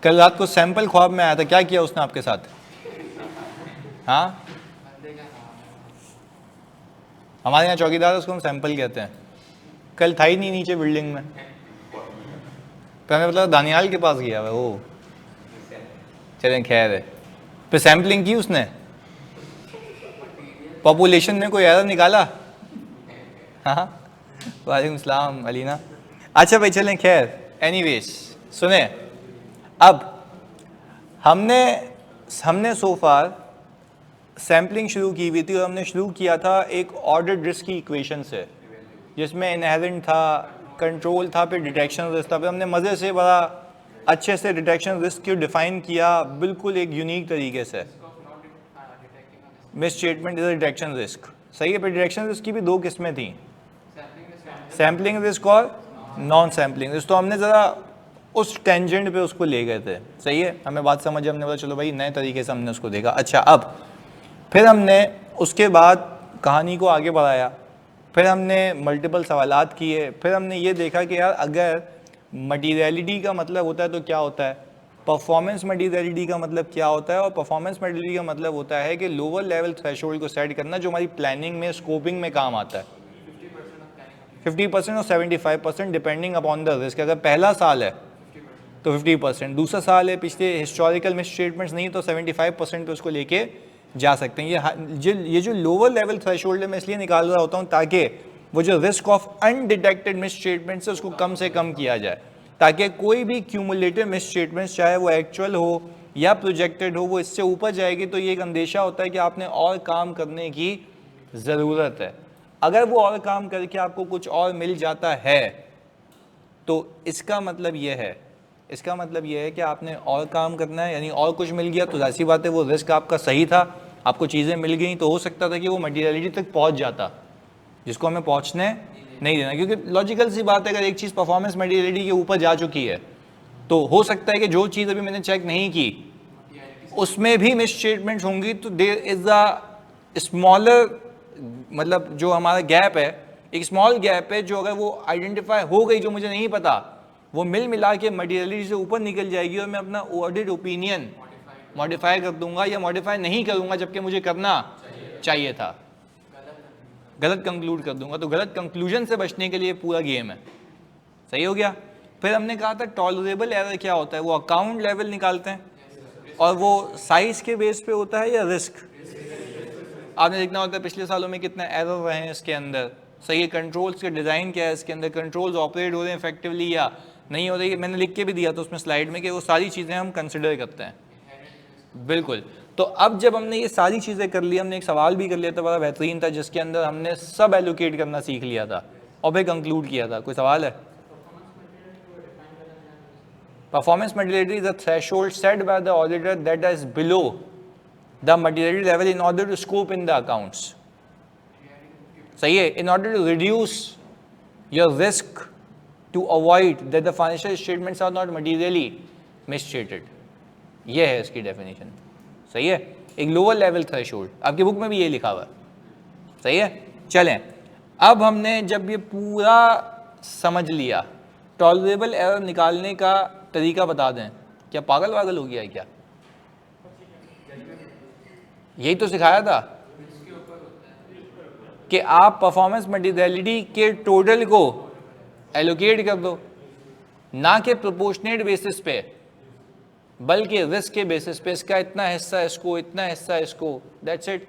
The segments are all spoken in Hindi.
कल रात को सैंपल ख्वाब में आया था, क्या किया उसने आपके साथ? हाँ, हमारे यहाँ चौकीदार उसको हम सैंपल कहते हैं। कल था ही नहीं नीचे बिल्डिंग में, तो हमें मतलब दानियाल के पास गया वो। चलें खैर है, फिर सैम्पलिंग की उसने, पॉपुलेशन में कोई एरर निकाला? हाँ, वालेकुम सलाम अलीना। अच्छा भाई चलें खैर, एनीवेज सुने, अब हमने सो फार सैम्पलिंग शुरू की हुई थी और हमने शुरू किया था एक ऑर्डर्ड रिस्क की इक्वेशन से, जिसमें इनहेरेंट था, कंट्रोल था, फिर डिटेक्शन रिस्क था। फिर हमने मज़े से बड़ा अच्छे से डिटेक्शन रिस्क को डिफ़ाइन किया बिल्कुल एक यूनिक तरीके से। Miss statement is a detection risk, सही है। फिर डिटेक्शन रिस्क की भी दो किस्में थी, सैम्पलिंग रिस्क और नॉन सैम्पलिंग रिस्क। तो हमने ज़रा उस टेंजेंट पे उसको ले गए थे, सही है। हमें बात समझ, हमने बोला चलो भाई नए तरीके से हमने उसको देखा। अच्छा, अब फिर हमने उसके बाद कहानी को आगे बढ़ाया, फिर हमने मल्टीपल सवालात किए, फिर हमने ये देखा कि यार अगर मटीरियलिटी का मतलब होता है तो क्या होता है, परफॉर्मेंस मटीरियलिटी का मतलब क्या होता है, और परफॉर्मेंस मटीरियलिटी का मतलब होता है कि लोअर लेवल थ्रेशोल्ड को सेट करना जो हमारी प्लानिंग में, स्कोपिंग में काम आता है। 50% और 75% डिपेंडिंग अपॉन द रिस्क। अगर पहला साल है तो 50%, दूसरा साल है, पिछले हिस्टोरिकल मिस स्टेटमेंट्स नहीं तो 75% पे उसको लेके जा सकते हैं। ये जो लोअर लेवल थ्रेशोल्ड है मैं इसलिए निकाल रहा होता हूँ ताकि वो जो risk of undetected miss statements है उसको कम से कम किया जाए, ताकि कोई भी क्यूमुलेटिव मिस स्टेटमेंट्स चाहे वो एक्चुअल हो या प्रोजेक्टेड हो, वो इससे ऊपर जाएगी तो ये एक अंदेशा होता है कि आपने और काम करने की ज़रूरत है। अगर वो और काम करके आपको कुछ और मिल जाता है तो इसका मतलब ये है कि आपने और काम करना है, यानी और कुछ मिल गया तो जाहिर सी बात है वो रिस्क आपका सही था, आपको चीज़ें मिल गई तो हो सकता था कि वो मटीरियलिटी तक पहुंच जाता जिसको हमें पहुंचने नहीं देना। क्योंकि लॉजिकल सी बात है, अगर एक चीज़ परफॉर्मेंस मटीरियलिटी के ऊपर जा चुकी है तो हो सकता है कि जो चीज़ अभी मैंने चेक नहीं की उसमें भी मिस स्टेटमेंट्स होंगी। तो देयर इज़ अ स्मॉलर, मतलब जो हमारा गैप है, एक स्मॉल गैप है जो अगर वो आइडेंटिफाई हो गई, जो मुझे नहीं पता, वो मिल मिला के मटीरियलिटी से ऊपर निकल जाएगी और मैं अपना ऑर्डर्ड ओपिनियन मॉडिफाई कर दूंगा या मॉडिफाई नहीं करूंगा जबकि मुझे करना चाहिए था, गलत कंक्लूड कर दूंगा। तो गलत कंक्लूजन से बचने के लिए पूरा गेम है, सही हो गया। फिर हमने कहा था टॉलरेबल एरर क्या होता है, वो अकाउंट लेवल निकालते हैं और वो साइज के बेस पे होता है या रिस्क। आपने देखना होता है पिछले सालों में कितने एरर रहे हैं इसके अंदर, सही है। कंट्रोल्स के डिज़ाइन क्या है इसके अंदर, कंट्रोल्स ऑपरेट हो रहे हैं इफेक्टिवली या नहीं हो रही। मैंने लिख के भी दिया था उसमें स्लाइड में कि वो सारी चीज़ें हम कंसिडर करते हैं, बिल्कुल। तो अब जब हमने ये सारी चीज़ें कर ली, हमने एक सवाल भी कर लिया था बड़ा बेहतरीन था जिसके अंदर हमने सब एलोकेट करना सीख लिया था और फिर कंक्लूड किया था। कोई सवाल है? Performance materiality is the threshold set by the auditor that is below the materiality level in order to scope in the accounts, सही है। In order to reduce your risk to avoid that the financial statements are not materially misstated, ये है इसकी डेफिनेशन, सही है। एक लोअर लेवल थ्रेशोल्ड, आपकी बुक में भी ये लिखा हुआ है, सही है। चलें, अब हमने जब ये पूरा समझ लिया, टॉलरेबल एरर निकालने का तरीका बता दें। क्या पागल वागल हो गया है क्या? यही तो सिखाया था कि आप परफॉर्मेंस मटीरियलिटी के टोटल को एलोकेट कर दो, ना कि प्रोपोर्शनेट बेसिस पे बल्कि रिस्क के बेसिस पे, इसका इतना हिस्सा इसको, इतना हिस्सा इसको, दैट्स इट।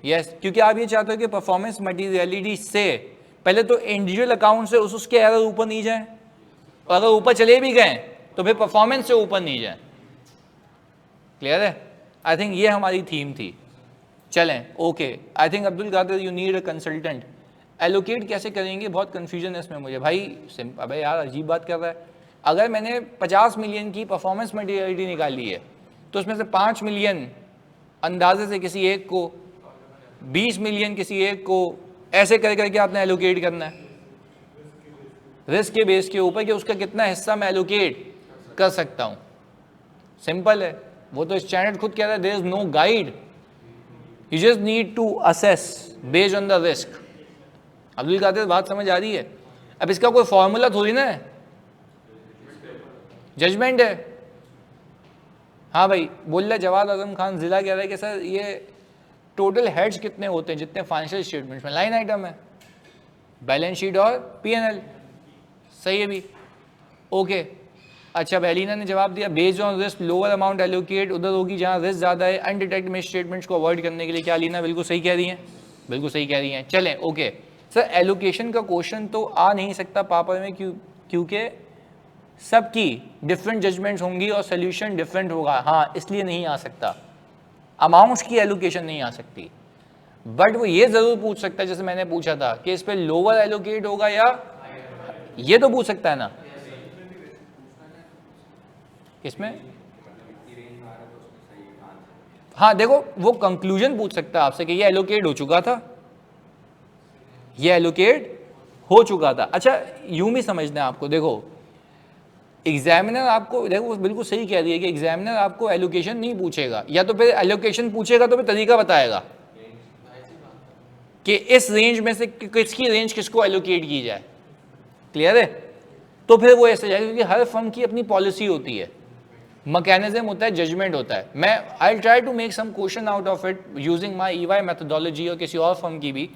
यस, क्योंकि आप ये चाहते हो कि परफॉर्मेंस मटीरियलिटी से पहले तो इंडिविजुअल अकाउंट से उसके एरर ऊपर नहीं जाए, और अगर ऊपर चले भी गए तो फिर परफॉर्मेंस से ऊपर नहीं जाए। क्लियर है? आई थिंक ये हमारी थीम थी। चलें, okay. I think Abdul Qadir you need a consultant. Allocate कैसे करेंगे, बहुत कन्फ्यूजन है इसमें मुझे भाई। अबे यार अजीब बात कर रहा है। अगर मैंने 50 मिलियन की परफॉर्मेंस मटीरियलिटी निकाली है तो उसमें से 5 मिलियन अंदाजे से किसी एक को, 20 मिलियन किसी एक को, ऐसे कर करके आपने एलोकेट करना है रिस्क के बेस के ऊपर कि उसका कितना हिस्सा मैं एलोकेट कर सकता हूँ। सिंपल है, वो तो स्टैंडर्ड खुद कह रहा है, there is no guide, you just need to assess based on the risk. Abdul Qadir बात समझ आ रही है? अब इसका कोई फॉर्मूला थोड़ी ना है, जजमेंट है। हाँ भाई बोल रहा जवाद आजम खान जिला कह रहा है कि सर ये टोटल हेड्स कितने होते हैं जितने फाइनेंशियल स्टेटमेंट्स में, लाइन आइटम है, बैलेंस शीट और P&L, सही है भी, ओके। अच्छा एलिना ने जवाब दिया based on risk lower amount allocate उधर होगी जहाँ रिस्क ज़्यादा है, अनडिटेक्ट मिस स्टेटमेंट्स को अवॉइड करने के लिए। क्या अलीना बिल्कुल सही कह रही हैं, बिल्कुल सही कह रही हैं। चलें ओके सर, एलोकेशन का क्वेश्चन तो आ नहीं सकता पापा में, क्योंकि सबकी डिफरेंट जजमेंट्स होंगी और सोल्यूशन डिफरेंट होगा, हाँ इसलिए नहीं आ सकता। अमाउंट्स की एलोकेशन नहीं आ सकती, बट वो ये ज़रूर पूछ सकता है जैसे मैंने पूछा था कि इस पर लोअर एलोकेट होगा या, ये तो पूछ सकता है ना। इसमें हाँ देखो वो कंक्लूजन पूछ सकता है आपसे कि ये एलोकेट हो चुका था, ये एलोकेट हो चुका था। अच्छा यूं भी समझना है आपको, देखो एग्जामिनर आपको, देखो वो बिल्कुल सही कह रही है कि एग्जामिनर आपको एलोकेशन नहीं पूछेगा, या तो फिर एलोकेशन पूछेगा तो फिर तरीका बताएगा कि इस रेंज में से किसकी रेंज किसको एलोकेट की जाए, क्लियर है। तो फिर वो ऐसे जाएगा, क्योंकि हर फर्म की अपनी पॉलिसी होती है, मैकेनिज्म होता है, जजमेंट होता है। मैं I try to make some question out of it using my EY methodology और किसी और फर्म की भी,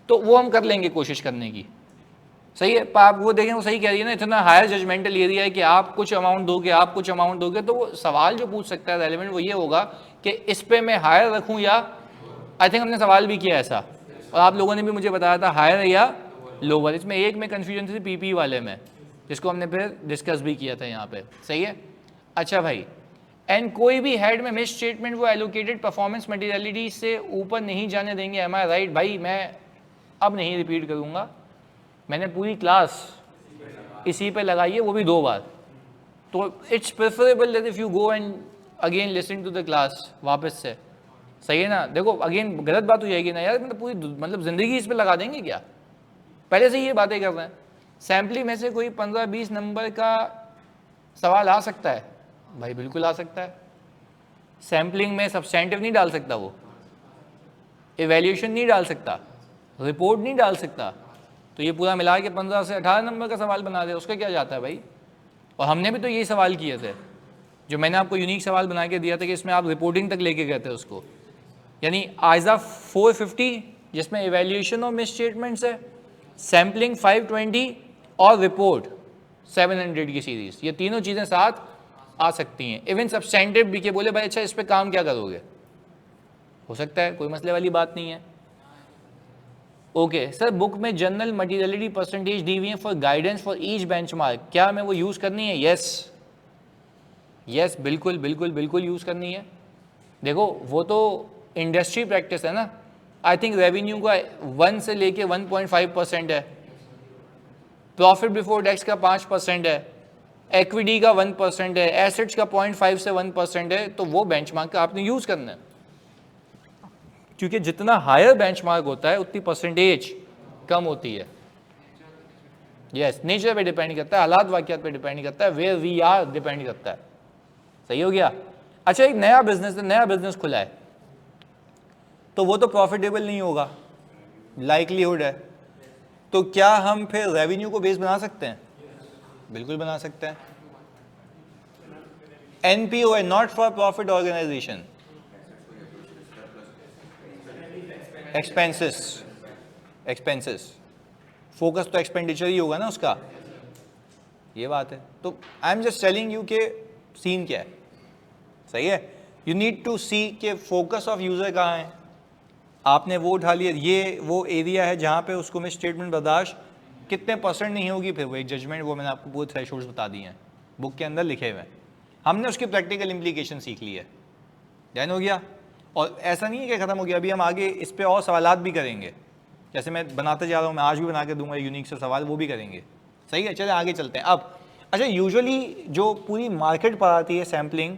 तो वो हम कर लेंगे कोशिश करने की, सही है। पर आप वो देखें वो सही कह रही है ना, इतना हायर जजमेंटल एरिया है कि आप कुछ अमाउंट दोगे, आप कुछ अमाउंट दोगे, तो वो सवाल जो पूछ सकता है रेलेवेंट वो ये होगा कि इस पे मैं हायर रखूं या, आई थिंक हमने सवाल भी किया ऐसा और आप लोगों ने भी मुझे बताया था हायर या लोअर। इसमें एक में कन्फ्यूजन थी PP वाले में, जिसको हमने फिर डिस्कस भी किया था यहाँ पे, सही है। अच्छा भाई, एंड कोई भी हेड में मिस स्टेटमेंट वो एलोकेटेड परफॉर्मेंस मटेरियलिटी से ऊपर नहीं जाने देंगे, एम आई राइट। भाई मैं अब नहीं रिपीट करूँगा, मैंने पूरी क्लास इसी पे लगाई है, वो भी 2 बार, तो it's preferable that if you go and again listen to the class वापस से, सही है ना। देखो अगेन गलत बात हो जाएगी ना यार, मतलब पूरी मतलब ज़िंदगी इस पे लगा देंगे क्या, पहले से ये बातें कर रहे हैं। सैम्पलिंग में से कोई 15-20 नंबर का सवाल आ सकता है भाई, बिल्कुल आ सकता है। सैम्पलिंग में सब्सटेंटिव नहीं डाल सकता, वो इवैल्यूएशन नहीं डाल सकता, रिपोर्ट नहीं डाल सकता, तो ये पूरा मिला के 15 से 18 नंबर का सवाल बना दे, उसका क्या जाता है भाई। और हमने भी तो यही सवाल किए थे, जो मैंने आपको यूनिक सवाल बना के दिया था कि इसमें आप रिपोर्टिंग तक लेके गए थे उसको, यानी आइजा 450 जिसमें इवैल्यूएशन और मिस स्टेटमेंट्स है, सैम्पलिंग 520 और रिपोर्ट 700 की सीरीज, ये तीनों चीज़ें साथ आ सकती हैं। इवन सब्सटेंटिव भी के बोले भाई अच्छा इस पे काम क्या करोगे, हो सकता है, कोई मसले वाली बात नहीं है। ओके सर, बुक में जनरल मटेरियलिटी परसेंटेज दी हुई है for guidance for each benchmark, क्या हमें वो यूज़ करनी है? यस यस बिल्कुल बिल्कुल बिल्कुल यूज़ करनी है। देखो वो तो इंडस्ट्री प्रैक्टिस है ना, आई थिंक रेवेन्यू का 1 से लेके 1.5% है, प्रॉफिट बिफोर टैक्स का 5% है, इक्विटी का 1% है, एसेट्स का 0.5 से 1% है, तो वो बेंचमार्क का आपने यूज़ करना है, क्योंकि जितना हायर बेंचमार्क होता है उतनी परसेंटेज कम होती है। यस नेचर पे डिपेंड करता है, हालात वाक़ियात पे डिपेंड करता है, वेयर वी आर डिपेंड करता है, सही हो गया। अच्छा एक नया बिजनेस खुला है, तो वो तो प्रॉफिटेबल नहीं होगा, लाइकलीहुड है, तो क्या हम फिर रेवेन्यू को बेस बना सकते हैं? बिल्कुल बना सकते हैं। NPO है, not for profit organisation. Expenses focus तो एक्सपेंडिचर ही होगा ना उसका, ये बात है। तो I am just telling you के सीन क्या है, सही है। यू नीड टू सी के फोकस ऑफ यूजर कहाँ है, आपने वो उठा लिया, ये वो एरिया है जहाँ पे उसको मैं स्टेटमेंट बर्दाश्त कितने % नहीं होगी, फिर वो एक जजमेंट, वो मैंने आपको पूरे थ्रेशोल्ड्स बता दिए हैं, बुक के अंदर लिखे हुए हैं, हमने उसकी प्रैक्टिकल इम्प्लीकेशन सीख ली है, ध्यान हो गया। और ऐसा नहीं है कि ख़त्म हो गया, अभी हम आगे इस पर और सवालात भी करेंगे, जैसे मैं बनाते जा रहा हूँ, मैं आज भी बना के दूंगा यूनिक से सवाल, वो भी करेंगे, सही है। चले आगे चलते हैं अब। अच्छा यूजुअली जो पूरी मार्केट पर आती है सैम्पलिंग,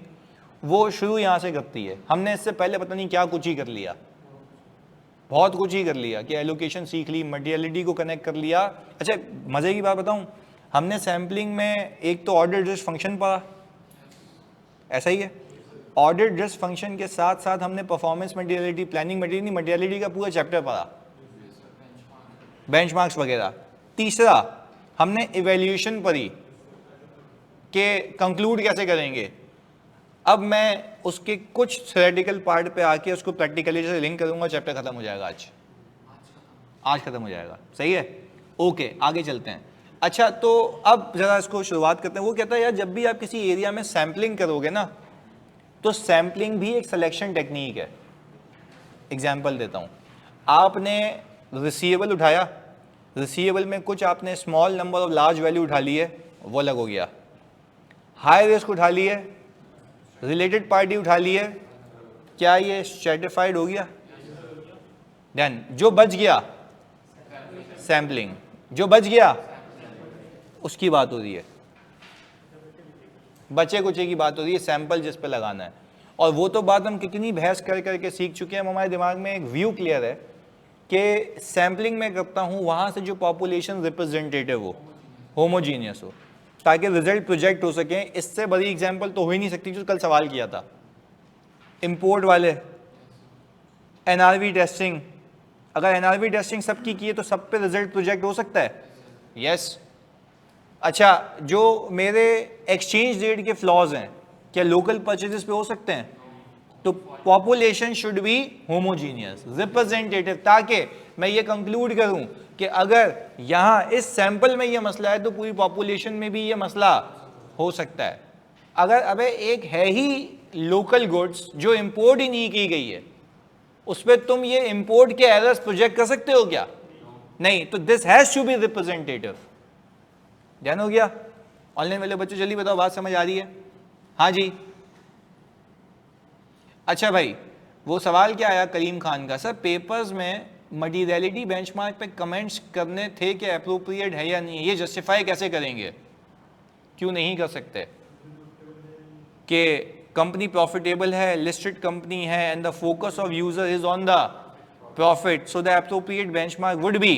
वो शुरू यहाँ से करती है, हमने इससे पहले पता नहीं क्या कुछ ही कर लिया, बहुत कुछ ही कर लिया कि एलोकेशन सीख ली, मटेरियलिटी को कनेक्ट कर लिया। अच्छा मज़े की बात बताऊं, हमने सैम्पलिंग में एक तो ऑर्डर एड्रेस फंक्शन पढ़ा, ऐसा ही है, ऑर्डर एड्रेस फंक्शन के साथ साथ हमने परफॉर्मेंस मटेरियलिटी, प्लानिंग मटेरियलिटी का पूरा चैप्टर पढ़ा, बेंचमार्क्स वगैरह। तीसरा हमने इवैल्यूएशन पढ़ी कि कंक्लूड कैसे करेंगे। अब मैं उसके कुछ थ्योरेटिकल पार्ट पे आके उसको प्रैक्टिकली जैसे लिंक करूंगा, चैप्टर खत्म हो जाएगा आज खत्म हो जाएगा। सही है, ओके आगे चलते हैं। अच्छा तो अब जरा इसको शुरुआत करते हैं। वो कहता है यार जब भी आप किसी एरिया में सैम्पलिंग करोगे ना, तो सैम्पलिंग भी एक सिलेक्शन टेक्निक है। एग्जाम्पल देता हूँ, आपने रिसीवेबल उठाया, रिसीवेबल में कुछ आपने small number of large value उठा ली है, वो अलग हो गया। हाई रिस्क उठा ली है, रिलेटेड पार्टी उठा ली है, क्या ये स्ट्रेटिफाइड हो गया? देन जो बच गया सैम्पलिंग, जो बच गया उसकी बात हो रही है, बचे कुचे की बात हो रही है, सैंपल जिस पे लगाना है। और वो तो बात हम कितनी बहस कर करके सीख चुके हैं, हमारे दिमाग में एक व्यू क्लियर है कि सैम्पलिंग में करता हूँ वहाँ से जो पॉपुलेशन रिप्रेजेंटेटिव हो, होमोजीनियस हो, ताकि रिजल्ट प्रोजेक्ट हो सके। इससे बड़ी एग्जाम्पल तो हो ही नहीं सकती जो कल सवाल किया था, इंपोर्ट वाले एनआरवी टेस्टिंग। अगर एनआरवी टेस्टिंग सबकी की है तो सब पे रिजल्ट प्रोजेक्ट हो सकता है? यस। अच्छा जो मेरे एक्सचेंज रेट के फ्लॉज हैं, क्या लोकल परचेजेस पे हो सकते हैं? तो population should be homogeneous representative, ताकि मैं ये कंक्लूड करूं कि अगर यहां इस सैंपल में ये मसला है तो पूरी पॉपुलेशन में भी ये मसला हो सकता है। अगर अबे एक है ही लोकल गुड्स जो इंपोर्ट ही नहीं की गई है, उस पर तुम ये इंपोर्ट के एरर्स प्रोजेक्ट कर सकते हो क्या? नहीं। तो this has to be representative. ध्यान हो गया? ऑनलाइन वाले बच्चों जल्दी बताओ, बात समझ आ रही है? हाँ जी। अच्छा भाई, वो सवाल क्या आया करीम खान का, सर पेपर्स में मटीरियलिटी बेंचमार्क पे कमेंट्स करने थे कि अप्रोप्रिएट है या नहीं, ये जस्टिफाई कैसे करेंगे? क्यों नहीं कर सकते? कि कंपनी प्रॉफिटेबल है, लिस्टेड कंपनी है, and the focus of user is on the profit, so the appropriate benchmark would be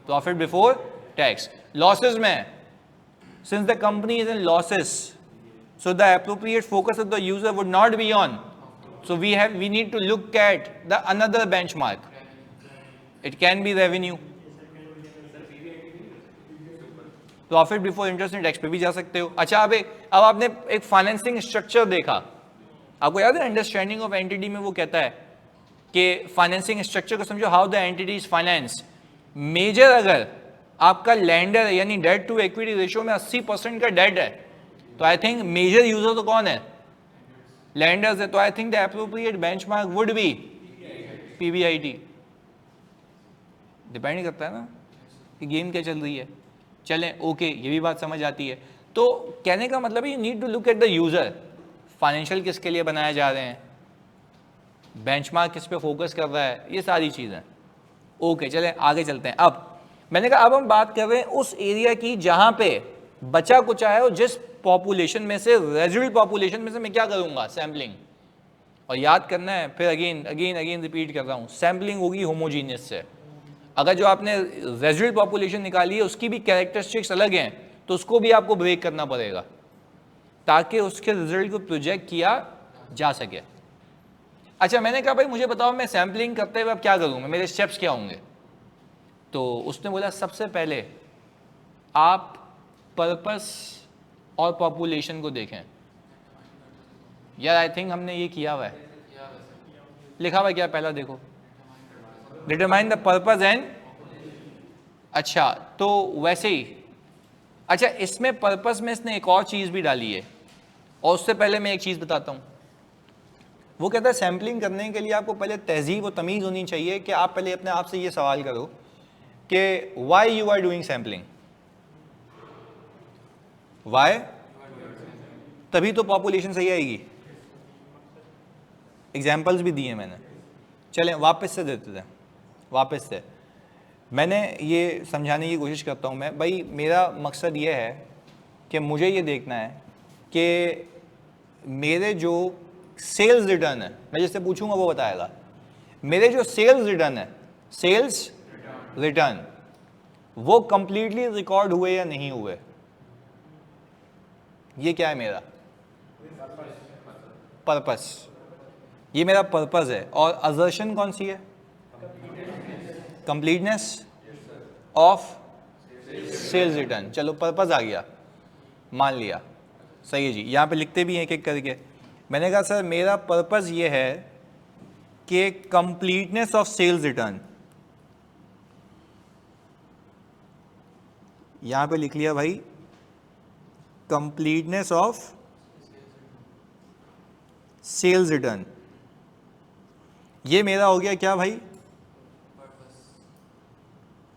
profit before tax. Losses में, since the company is in losses, so the appropriate focus of the user would not be on, so we need to look at the another benchmark. It can be revenue, profit before interest and tax पे भी जा सकते हो। अच्छा अब आपने एक फाइनेंसिंग स्ट्रक्चर देखा, आपको याद है अंडरस्टैंडिंग ऑफ एंटिटी में वो कहता है कि फाइनेंसिंग स्ट्रक्चर को समझो, how the entity is finance. Major अगर आपका लैंडर है, यानी डेट टू इक्विटी रेशियो में 80% का डेट है, तो आई थिंक मेजर यूजर तो कौन है? लैंडर्स है। तो I think the appropriate benchmark would be PBIT. Depend करता है ना कि गेम क्या चल रही है। चलें ओके, ये भी बात समझ आती है। तो कहने का मतलब है you need to look at the user, financial किसके लिए बनाए जा रहे हैं, बेंचमार्क किस पे फोकस कर रहा है, ये सारी चीज़ें। ओके चलें आगे चलते हैं। अब मैंने कहा अब हम बात कर रहे हैं उस एरिया की जहां पे बचा कुचा है, और जिस पॉपुलेशन में से, रेजिडुअल पॉपुलेशन में से मैं क्या करूंगा? सैम्पलिंग। और याद करना है, फिर अगेन रिपीट कर रहा हूं, सैम्पलिंग होगी होमोजीनियस से। अगर जो आपने रेजिडुअल पॉपुलेशन निकाली है उसकी भी कैरेक्टरिस्टिक्स अलग हैं, तो उसको भी आपको ब्रेक करना पड़ेगा ताकि उसके रिजल्ट को प्रोजेक्ट किया जा सके। अच्छा मैंने कहा भाई मुझे बताओ मैं सैम्पलिंग करते हुए अब क्या करूँगा, मेरे स्टेप्स क्या होंगे? तो उसने बोला सबसे पहले आप पर्पस और पॉपुलेशन को देखें। यार आई थिंक हमने ये किया हुआ है, लिखा हुआ है क्या? पहला देखो, डिटरमाइन द पर्पस एंड, अच्छा तो वैसे ही। अच्छा इसमें पर्पस में इसने एक और चीज़ भी डाली है, और उससे पहले मैं एक चीज़ बताता हूँ। वो कहता है सैम्पलिंग करने के लिए आपको पहले तहजीब और तमीज़ होनी चाहिए कि आप पहले अपने आप से ये सवाल करो कि why you are doing sampling, why, तभी तो पॉपुलेशन सही आएगी। एग्जाम्पल्स भी दिए मैंने, चलें वापस से देते थे। वापस से मैंने ये समझाने की कोशिश करता हूँ मैं, भाई मेरा मकसद ये है कि मुझे ये देखना है कि मेरे जो सेल्स रिटर्न है, मैं जिससे पूछूंगा वो बताएगा, मेरे जो सेल्स रिटर्न है, सेल्स रिटर्न, वो कंप्लीटली रिकॉर्ड हुए या नहीं हुए। ये क्या है? मेरा पर्पस, ये मेरा पर्पस है। और असर्शन कौन सी है? Completeness of sales return. चलो पर्पस आ गया, मान लिया। सही है जी, यहाँ पे लिखते भी हैं एक एक करके। मैंने कहा सर मेरा पर्पस ये है कि कंप्लीटनेस ऑफ सेल्स रिटर्न, यहाँ पे लिख लिया भाई कंप्लीटनेस ऑफ सेल्स रिटर्न, ये मेरा हो गया क्या भाई,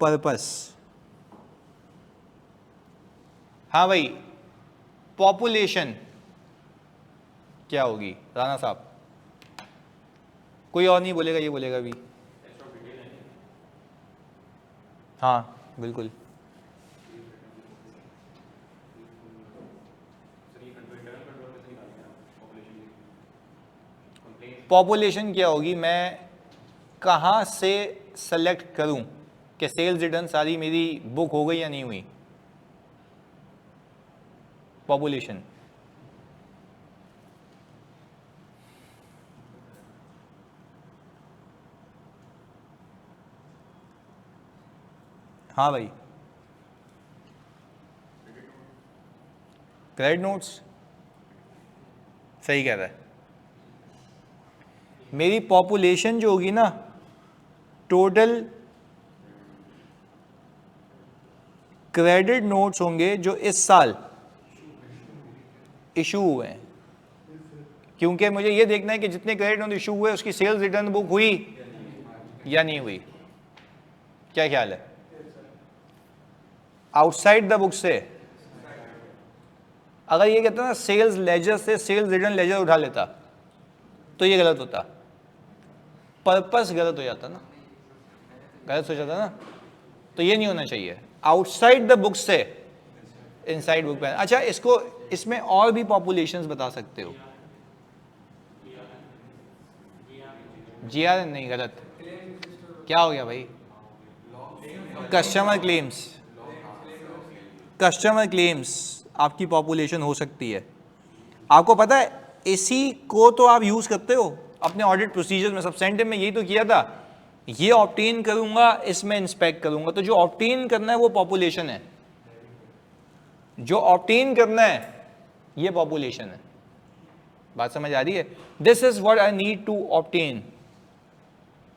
पर्पस। हाँ भाई, पॉपुलेशन क्या होगी राणा साहब, कोई और नहीं बोलेगा, ये बोलेगा भी। हाँ बिल्कुल, पॉपुलेशन क्या होगी, मैं कहाँ से सेलेक्ट करूं कि सेल्स रिटर्न सारी मेरी बुक हो गई या नहीं हुई, पॉपुलेशन। हाँ भाई, क्रेडिट नोट्स, सही कह रहा है। मेरी पॉपुलेशन जो होगी ना, टोटल क्रेडिट नोट्स होंगे जो इस साल इशू हुए हैं, क्योंकि मुझे ये देखना है कि जितने क्रेडिट नोट इशू हुए उसकी सेल्स रिटर्न बुक हुई या नहीं हुई। क्या ख्याल है, आउटसाइड द बुक से अगर ये कहता ना सेल्स लेजर से सेल्स रिटर्न लेजर उठा लेता तो ये गलत होता, पर्पस गलत हो जाता ना, गलत हो जाता ना, तो ये नहीं होना चाहिए। आउटसाइड द बुक से इनसाइड बुक पे। अच्छा, इसको इसमें और भी पॉपुलेशंस बता सकते हो। जीआर नहीं, गलत। क्या हो गया भाई, कस्टमर क्लेम्स, कस्टमर क्लेम्स आपकी पॉपुलेशन हो सकती है। आपको पता है इसी को तो आप यूज करते हो अपने ऑडिट प्रोसीजर में, सब्सटेंटिव में यही तो किया था, ये ऑब्टेन करूंगा, इसमें इंस्पेक्ट करूंगा, तो जो ऑब्टेन करना है वो पॉपुलेशन है, जो ऑब्टेन करना है ये पॉपुलेशन है। बात समझ आ रही है, this is what I need to obtain,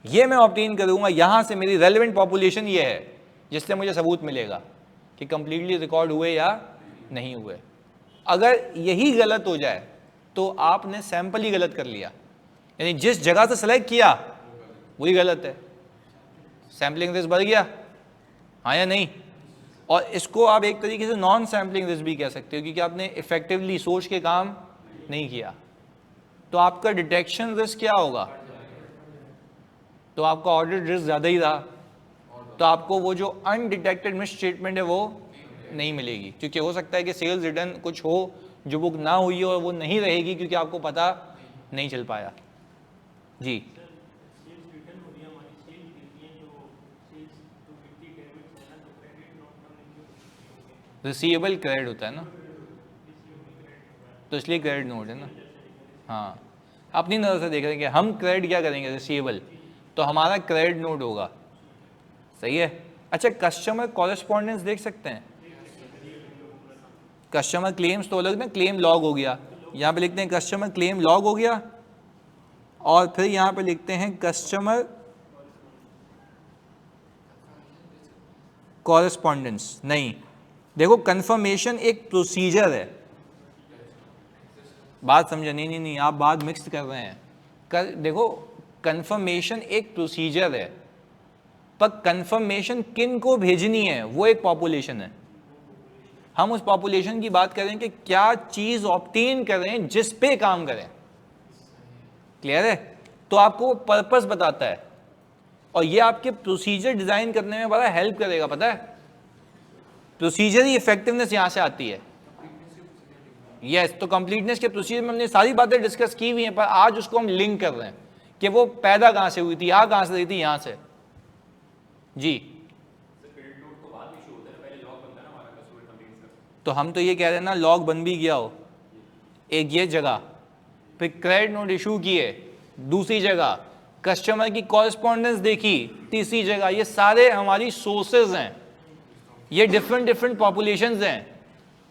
ये मैं ऑब्टेन करूंगा, यहां से मेरी रेलेवेंट पॉपुलेशन ये है जिससे मुझे सबूत मिलेगा कि कंप्लीटली रिकॉर्ड हुए या नहीं हुए। अगर यही गलत हो जाए तो आपने सैंपल ही गलत कर लिया, यानी जिस जगह से सेलेक्ट किया वही गलत है। सैम्पलिंग रिस्क बढ़ गया, हाँ या नहीं। और इसको आप एक तरीके से नॉन सैम्पलिंग रिस्क भी कह सकते हो, क्योंकि आपने इफेक्टिवली सोच के काम नहीं किया, तो आपका डिटेक्शन रिस्क क्या होगा, तो आपका ऑडिट रिस्क ज़्यादा ही रहा, तो आपको वो जो अनडिटेक्टेड मिस स्टेटमेंट है वो नहीं मिलेगी, क्योंकि हो सकता है कि सेल्स रिटर्न कुछ हो जो बुक ना हुई हो और वो नहीं रहेगी क्योंकि आपको पता नहीं चल पाया। जी रिसीवेबल क्रेडिट होता है ना, तो इसलिए क्रेडिट नोट है ना। हाँ, अपनी नज़र से देख रहे हैं कि हम क्रेडिट क्या करेंगे, रिसीवेबल, तो हमारा क्रेडिट नोट होगा, सही है। अच्छा, कस्टमर कॉरेस्पॉन्डेंस देख सकते हैं, कस्टमर क्लेम्स तो अलग ना, क्लेम लॉग हो गया, यहाँ पे लिखते हैं कस्टमर क्लेम लॉग हो गया, और फिर यहाँ पे लिखते हैं कस्टमर कॉरेस्पॉन्डेंस। नहीं, देखो कंफर्मेशन एक प्रोसीजर है, बात समझे, नहीं नहीं आप बात मिक्स कर रहे हैं। देखो कंफर्मेशन एक प्रोसीजर है, पर कंफर्मेशन किन को भेजनी है वो एक पॉपुलेशन है। हम उस पॉपुलेशन की बात करें कि क्या चीज ऑब्टेन करें जिस पे काम करें, क्लियर है। तो आपको पर्पस बताता है और ये आपके प्रोसीजर डिजाइन करने में बड़ा हेल्प करेगा, पता है। प्रोसीजर ही इफेक्टिवनेस यहां से आती है। यस, तो कंप्लीटनेस के प्रोसीजर में हमने सारी बातें डिस्कस की हुई हैं, पर आज उसको हम लिंक कर रहे हैं कि वो पैदा कहां से हुई थी, यहां कहां से रही थी, यहां से। जी, तो हम तो ये कह रहे हैं ना, लॉग बन भी गया हो एक ये जगह, फिर क्रेडिट नोट इशू किए दूसरी जगह, कस्टमर की कॉरेस्पॉन्डेंस देखी तीसरी जगह, ये सारे हमारी सोर्सेज हैं, ये डिफरेंट डिफरेंट पॉपुलेशंस हैं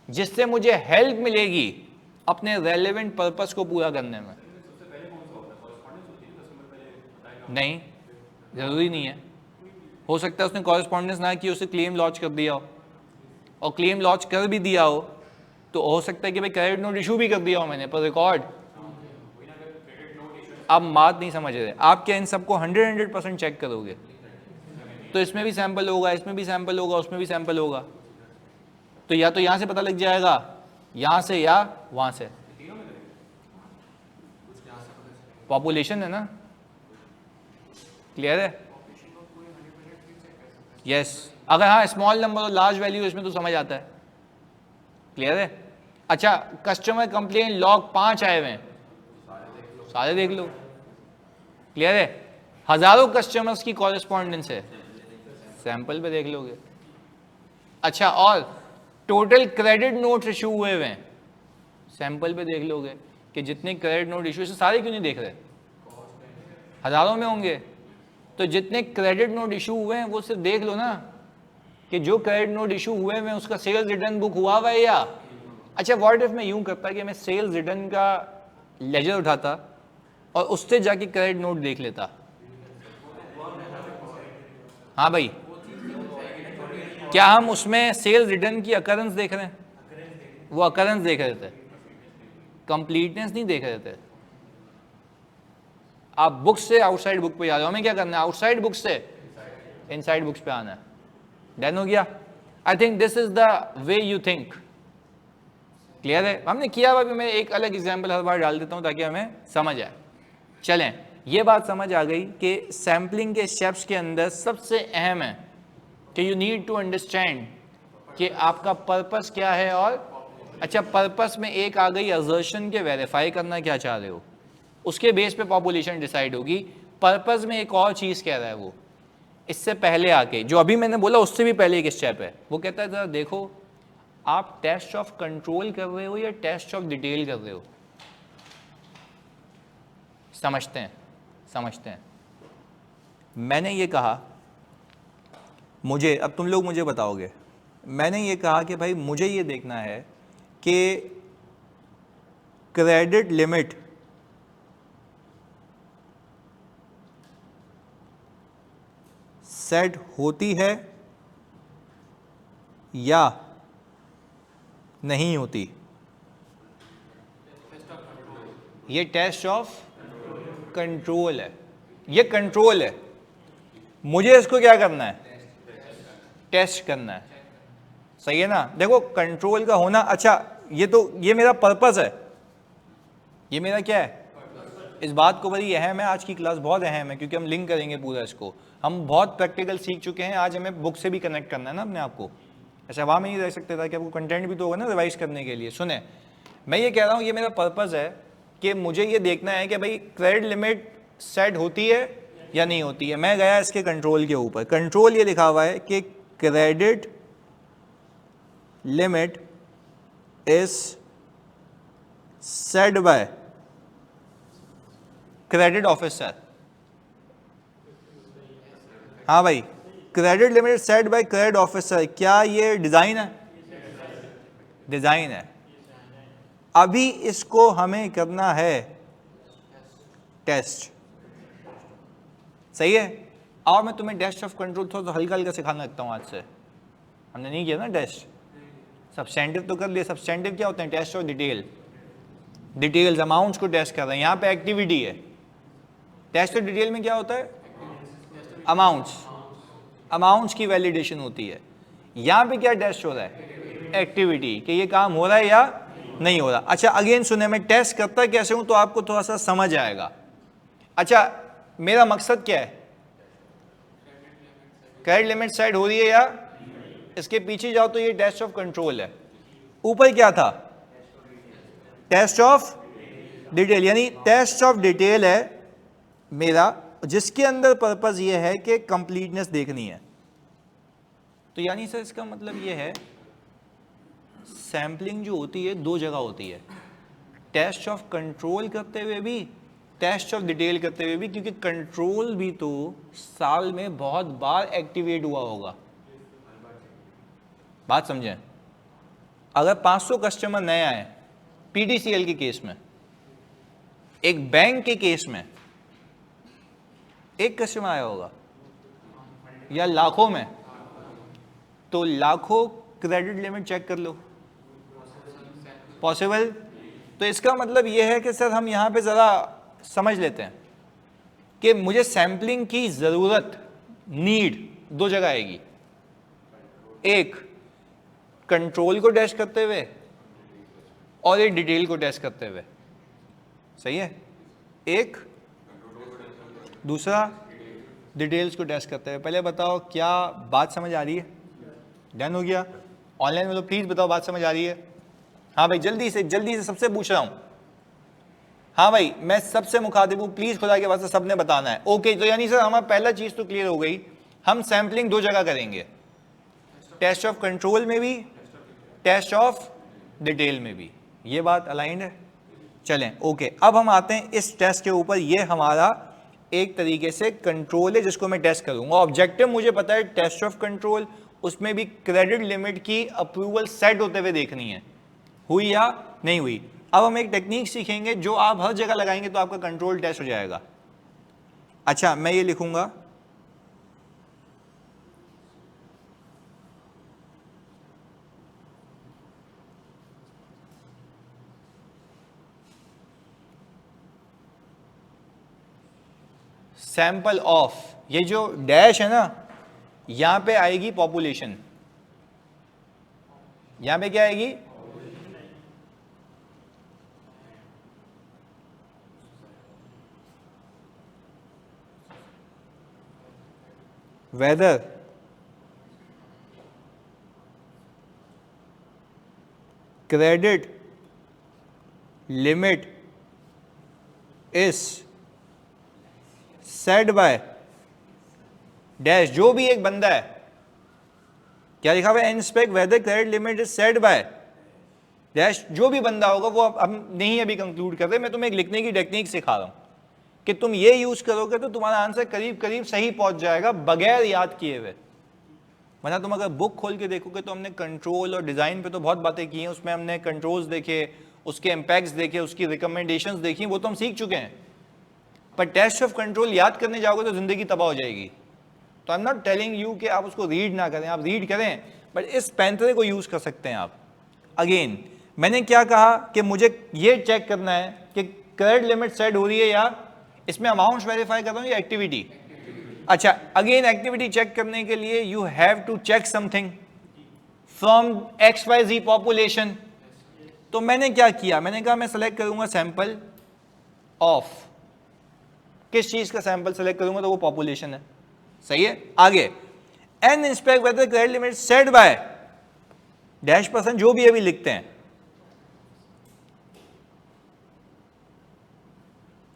जिससे मुझे हेल्प मिलेगी अपने रेलेवेंट पर्पस को पूरा करने में। नहीं, ज़रूरी नहीं है, हो सकता है उसने कॉरेस्पॉन्डेंस ना की, उसने क्लेम लॉन्च कर दिया हो, और क्लेम लॉन्च कर भी दिया हो तो हो सकता है कि भाई क्रेडिट नोट इशू भी कर दिया हो मैंने पर रिकॉर्ड। आप बात नहीं समझ रहे, आप क्या इन सबको 100% चेक करोगे? तो इसमें भी सैंपल होगा, इसमें भी सैंपल होगा, उसमें भी सैंपल होगा, तो या तो यहाँ से पता लग जाएगा, यहाँ से, या वहाँ से। पॉपुलेशन है ना, क्लियर है? यस, अगर हाँ स्मॉल नंबर और लार्ज वैल्यू इसमें तो समझ आता है, क्लियर है? अच्छा, कस्टमर कंप्लेन लॉग 5 आए हुए हैं, सारे देख लो, क्लियर है? हजारों कस्टमर्स की कॉरेस्पॉन्डेंस है, सैंपल पे देख लोगे। अच्छा, और टोटल क्रेडिट नोट इशू हुए हुए हैं, सैंपल पे देख लोगे कि जितने क्रेडिट नोट इशू, सारे क्यों नहीं देख रहे, हजारों में होंगे, तो जितने क्रेडिट नोट इशू हुए हैं वो सिर्फ देख लो ना कि जो क्रेडिट नोट इशू हुए हैं उसका सेल्स रिटर्न बुक हुआ हुआ है या। अच्छा, व्हाट इफ मैं यूं करता कि मैं सेल्स रिटर्न का लेजर उठाता और उससे जाके क्रेडिट नोट देख लेता। हाँ भाई, क्या हम उसमें सेल्स रिटर्न की अकरेंस देख रहे हैं? वो अकरेंस देख रहे थे, कंप्लीटनेस नहीं देख रहे थे। आप बुक से आउटसाइड बुक पे जा रहे हो, हमें क्या करना है, आउटसाइड बुक से इनसाइड बुक्स पे आना है। डन हो गया? I think this is the way you think, clear है? हमने किया हुआ भी, मैं एक अलग एग्जांपल हर बार डाल देता हूं ताकि हमें समझ आए। चलें, ये बात समझ आ गई कि सैम्पलिंग के स्टेप्स के अंदर सबसे अहम है कि यू नीड टू अंडरस्टैंड कि आपका पर्पस क्या है। और अच्छा, पर्पस में एक आ गई असर्शन के वेरीफाई करना क्या चाह रहे हो, उसके बेस पे पॉपुलेशन डिसाइड होगी। पर्पस में एक और चीज़ कह रहा है वो, इससे पहले आके जो अभी मैंने बोला उससे भी पहले एक स्टेप है, वो कहता है जरा देखो आप टेस्ट ऑफ कंट्रोल कर रहे हो या टेस्ट ऑफ डिटेल कर रहे हो। समझते हैं, समझते हैं। मैंने ये कहा, मुझे, अब तुम लोग मुझे बताओगे, मैंने ये कहा कि भाई मुझे ये देखना है कि क्रेडिट लिमिट सेट होती है या नहीं होती। ये टेस्ट ऑफ कंट्रोल है, ये कंट्रोल है, मुझे इसको क्या करना है, टेस्ट करना है। सही है ना? देखो कंट्रोल का होना, अच्छा ये मेरा पर्पस है, ये मेरा क्या है, इस बात को बड़ी अहम है, आज की क्लास बहुत अहम है क्योंकि हम लिंक करेंगे पूरा इसको। हम बहुत प्रैक्टिकल सीख चुके हैं, आज हमें बुक से भी कनेक्ट करना है ना अपने आप को, ऐसा वहाँ में नहीं रह सकते था कि आपको कंटेंट भी तो होगा ना रिवाइज करने के लिए। सुने, मैं ये कह रहा हूँ, ये मेरा पर्पस है कि मुझे ये देखना है कि भाई क्रेडिट लिमिट सेट होती है या नहीं होती है। मैं गया इसके कंट्रोल के ऊपर, कंट्रोल ये लिखा हुआ है कि credit limit is set by credit officer. हाँ भाई, credit limit set by credit officer, क्या ये डिजाइन है? डिजाइन है। अभी इसको हमें करना है टेस्ट, सही है? और मैं तुम्हें टेस्ट ऑफ कंट्रोल थोड़ा हल्का हल्का सिखाना लगता हूँ आज से, हमने नहीं किया ना टेस्ट, सब्सटेंटिव तो कर लिया। सब्सटेंटिव क्या होते हैं? Test of detail, details, amounts को टेस्ट कर रहे हैं। यहाँ पे एक्टिविटी है, टेस्ट ऑफ डिटेल में क्या होता है? अमाउंट्स, अमाउंट्स की वैलिडेशन होती है। यहाँ पे क्या टेस्ट हो रहा है? एक्टिविटी, कि ये काम हो रहा है या नहीं हो रहा। अच्छा अगेन सुने, मैं टेस्ट करता कैसे हूं तो आपको थोड़ा सा समझ आएगा। अच्छा, मेरा मकसद क्या है? क्रेडिट लिमिट सेट हो रही है या, इसके पीछे जाओ तो ये टेस्ट ऑफ कंट्रोल है। ऊपर क्या था? टेस्ट ऑफ डिटेल, यानी टेस्ट ऑफ डिटेल है मेरा, जिसके अंदर पर्पस ये है कि कंप्लीटनेस देखनी है। तो यानी सर इसका मतलब ये है सैम्पलिंग जो होती है दो जगह होती है, टेस्ट ऑफ कंट्रोल करते हुए भी, टेस्ट ऑफ डिटेल करते हुए भी, क्योंकि कंट्रोल भी तो साल में बहुत बार एक्टिवेट हुआ होगा। बात समझें, अगर 500 कस्टमर नए आए, पीटीसीएल के केस में, एक बैंक के केस में एक कस्टमर आया होगा या लाखों में, तो लाखों क्रेडिट लिमिट चेक कर लो, पॉसिबल? तो इसका मतलब यह है कि सर हम यहां पे जरा समझ लेते हैं कि मुझे सैंपलिंग की जरूरत, नीड दो जगह आएगी, एक कंट्रोल को टेस्ट करते हुए और एक डिटेल को टेस्ट करते हुए, सही है? एक, दूसरा डिटेल्स को टेस्ट करते हुए। पहले बताओ क्या बात समझ आ रही है? डन हो गया? ऑनलाइन में तो प्लीज बताओ बात समझ आ रही है? हाँ भाई जल्दी से सबसे पूछ रहा हूं। हाँ भाई मैं सबसे मुखातिब हूं, प्लीज खुदा के वास्ते सबने बताना है। ओके, तो यानी सर हमारा पहला चीज तो क्लियर हो गई, हम सैंपलिंग दो जगह करेंगे, टेस्ट ऑफ कंट्रोल में भी, टेस्ट ऑफ डिटेल में भी। ये बात अलाइंड है? चलें ओके, अब हम आते हैं इस टेस्ट के ऊपर। ये हमारा एक तरीके से कंट्रोल है जिसको मैं टेस्ट करूंगा। ऑब्जेक्टिव मुझे पता है टेस्ट ऑफ कंट्रोल, उसमें भी क्रेडिट लिमिट की अप्रूवल सेट होते हुए देखनी है, हुई या नहीं हुई। अब हम एक टेक्निक सीखेंगे जो आप हर जगह लगाएंगे तो आपका कंट्रोल टेस्ट हो जाएगा। अच्छा मैं ये लिखूंगा, सैंपल ऑफ, ये जो डैश है ना यहां पे आएगी पॉपुलेशन, यहां पे क्या आएगी? Whether credit limit is set by dash, जो भी एक बंदा है, क्या लिखा हुआ है? Inspect whether credit limit is set by dash, जो भी बंदा होगा वो हम नहीं अभी कंक्लूड कर रहे, मैं तुम्हें एक लिखने की टेक्निक सिखा रहा हूं कि तुम ये यूज करोगे तो तुम्हारा आंसर करीब करीब सही पहुंच जाएगा बगैर याद किए हुए। वरना तुम अगर बुक खोल के देखोगे तो हमने कंट्रोल और डिजाइन पे तो बहुत बातें की हैं, उसमें हमने कंट्रोल्स देखे, उसके इम्पैक्ट्स देखे, उसकी रिकमेंडेशंस देखी, वो तो हम सीख चुके हैं। पर टेस्ट ऑफ कंट्रोल याद करने जाओगे तो जिंदगी तबाह हो जाएगी। तो I am not telling you कि आप उसको रीड ना करें, आप रीड करें, बट इस पैंतरे को यूज कर सकते हैं आप। अगेन मैंने क्या कहा कि मुझे ये चेक करना है कि क्रेडिट लिमिट सेट हो रही है या इसमें अमाउंट वेरीफाई कर रहा हूं या एक्टिविटी। अच्छा अगेन एक्टिविटी चेक करने के लिए you have to check something from XYZ population. तो मैंने क्या किया, मैंने कहा मैं सेलेक्ट करूंगा सैंपल ऑफ, किस चीज का सैंपल सेलेक्ट करूंगा तो वो पॉपुलेशन है, सही है? आगे and inspect whether credit limit set by dash % जो भी अभी लिखते हैं,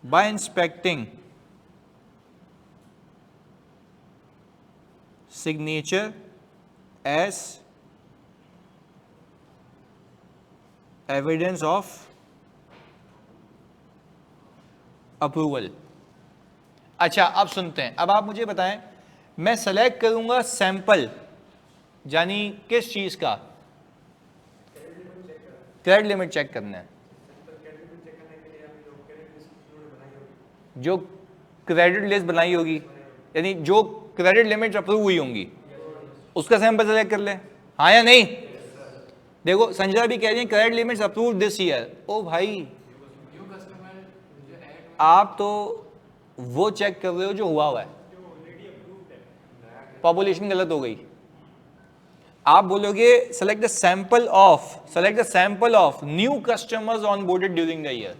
by inspecting signature as evidence of approval। अच्छा अब सुनते हैं, अब आप मुझे बताएं, मैं सेलेक्ट करूंगा सैंपल यानी किस चीज का? क्रेडिट लिमिट चेक करना है, जो क्रेडिट लिस्ट बनाई होगी, यानी जो क्रेडिट लिमिट अप्रूव हुई होंगी उसका सैंपल सेलेक्ट कर ले, हाँ या नहीं? देखो संजना भी कह रही है credit limits approve this year. ओ भाई आप तो वो चेक कर रहे हो जो हुआ है, पॉपुलेशन गलत हो गई। आप बोलोगे select the sample of new customers onboarded during the year.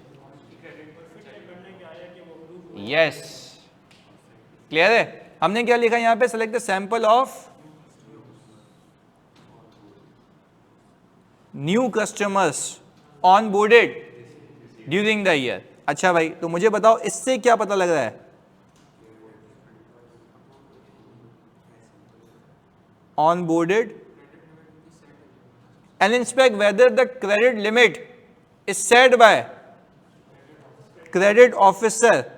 Yes clear है? हमने क्या लिखा यहां पे? Select the sample of new customers onboarded during the year. अच्छा भाई तो मुझे बताओ इससे क्या पता लग रहा है? On boarded and inspect whether the credit limit is set by credit officer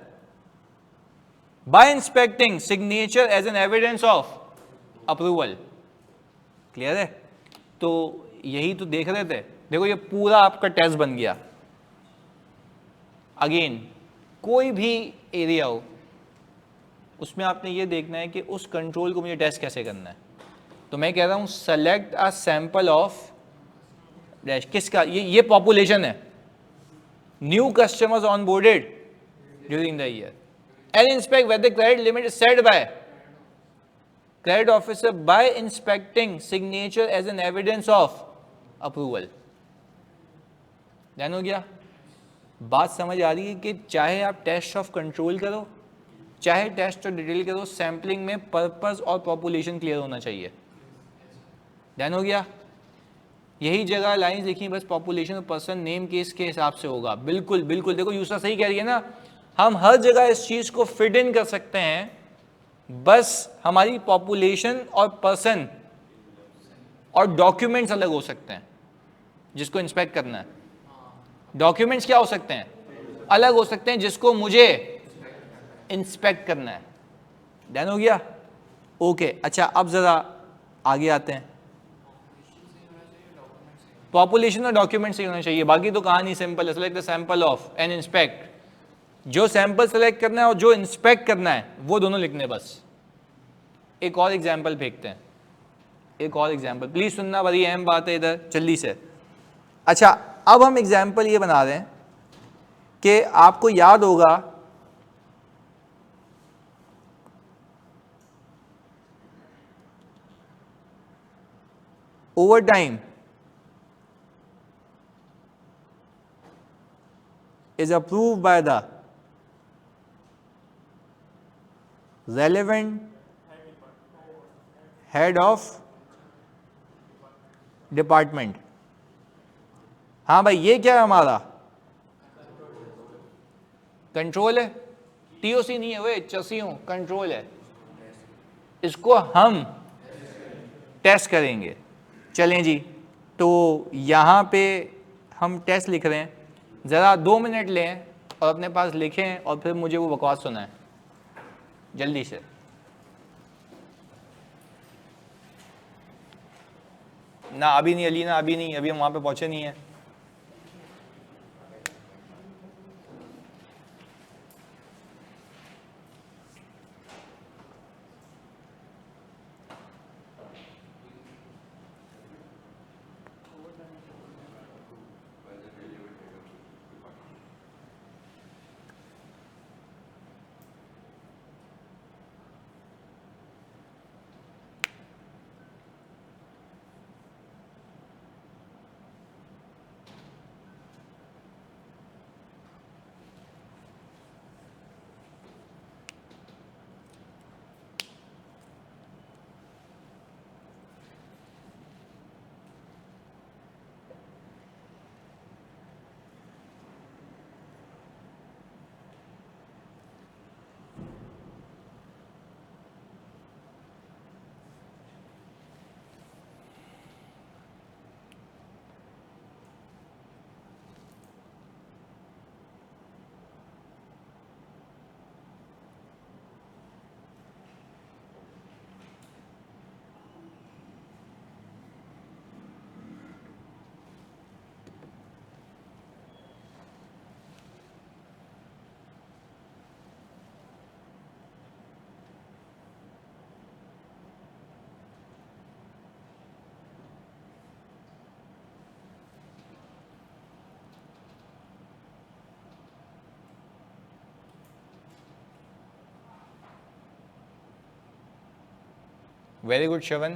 by inspecting signature as an evidence of approval। Clear है? तो यही तो देख रहे थे, देखो ये पूरा आपका टेस्ट बन गया। अगेन कोई भी एरिया हो उसमें आपने ये देखना है कि उस कंट्रोल को मुझे टेस्ट कैसे करना है। तो मैं कह रहा हूं select a sample of dash, किसका, ये पॉपुलेशन है, new customers onboarded during the year, and inspect whether credit limit is set by credit officer by inspecting signature as an evidence of approval. ध्यान हो गया? बात समझ आ रही है कि चाहे आप टेस्ट ऑफ कंट्रोल करो चाहे टेस्ट ऑफ डिटेल करो, सैंपलिंग में पर्पस और पॉपुलेशन क्लियर होना चाहिए। ध्यान हो गया? यही जगह लाइन देखिए, बस पॉपुलेशन और पर्सन नेम केस के हिसाब से होगा। बिल्कुल बिल्कुल, देखो यूसरा सही कह रही है ना, हम हर जगह इस चीज को फिट इन कर सकते हैं, बस हमारी पॉपुलेशन और पर्सन और डॉक्यूमेंट्स अलग हो सकते हैं जिसको इंस्पेक्ट करना है। डॉक्यूमेंट्स क्या हो सकते हैं? अलग हो सकते हैं जिसको मुझे इंस्पेक्ट करना है। ध्यान हो गया? ओके, अच्छा अब जरा आगे आते हैं। पॉपुलेशन और डॉक्यूमेंट सही होना चाहिए, बाकी तो कहानी सिंपल है। Select the sample of and inspect, जो सैंपल सेलेक्ट करना है और जो इंस्पेक्ट करना है वो दोनों लिखने बस। एक और एग्जांपल फेंकते हैं, एक और एग्जांपल, प्लीज सुनना, बड़ी अहम बात है इधर, जल्दी से। अच्छा, अब हम एग्जांपल ये बना रहे हैं कि आपको याद होगा over time is approved by the relevant head of department। हाँ भाई, ये क्या है हमारा? कंट्रोल है, टीओसी नहीं है, वे चसी हूं, कंट्रोल है। इसको हम टेस्ट करेंगे। चलें जी, तो यहां पे हम टेस्ट लिख रहे हैं, ज़रा 2 मिनट लें और अपने पास लिखें और फिर मुझे वो बकवास सुनाएं जल्दी से। ना अभी नहीं अली, ना अभी नहीं, अभी हम वहाँ पे पहुँचे नहीं हैं। वेरी गुड श्रवण।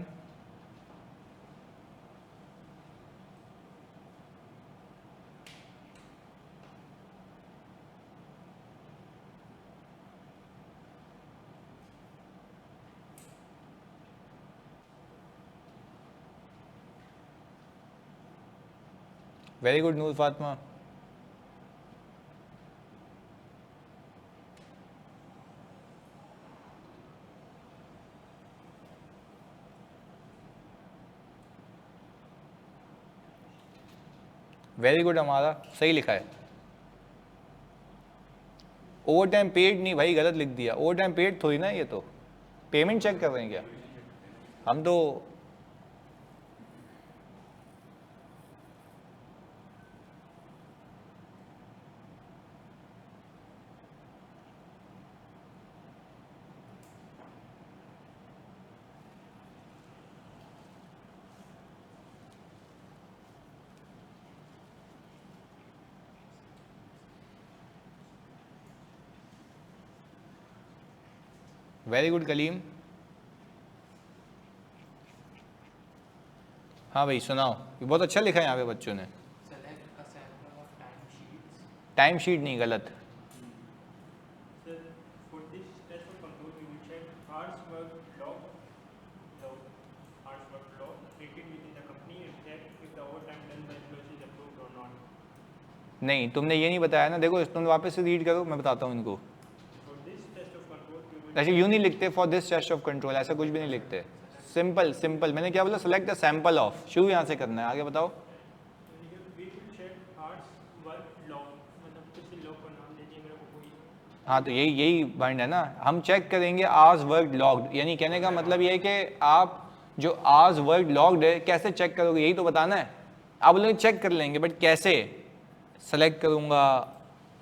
वेरी गुड नूर फातिमा। वेरी गुड, हमारा सही लिखा है। ओवर टाइम पेड नहीं भाई, गलत लिख दिया। ओवर टाइम पेड थोड़ी ना, ये तो पेमेंट चेक कर रहे हैं क्या हम? तो वेरी गुड कलीम। हाँ भाई सुनाओ, ये बहुत अच्छा लिखा है यहाँ पे बच्चों ने। टाइम शीट नहीं, गलत। नहीं, तुमने ये नहीं बताया ना। देखो तुम वापस से रीड करो, मैं बताता हूँ इनको। ऐसे यूँ नहीं लिखते for this test of control, ऐसा कुछ भी नहीं लिखते। सिंपल सिंपल, मैंने क्या बोला, सेलेक्ट द सैंपल ऑफ, शुरू यहाँ से करना है, आगे बताओ। हाँ तो यही यही पॉइंट है ना, हम चेक करेंगे आवर्स वर्क लॉग्ड, यानी कहने का मतलब ये है कि आप जो आवर्स वर्क लॉग्ड है कैसे चेक करोगे, यही तो बताना है। आप बोलोगे चेक कर लेंगे, बट कैसे? सेलेक्ट करूँगा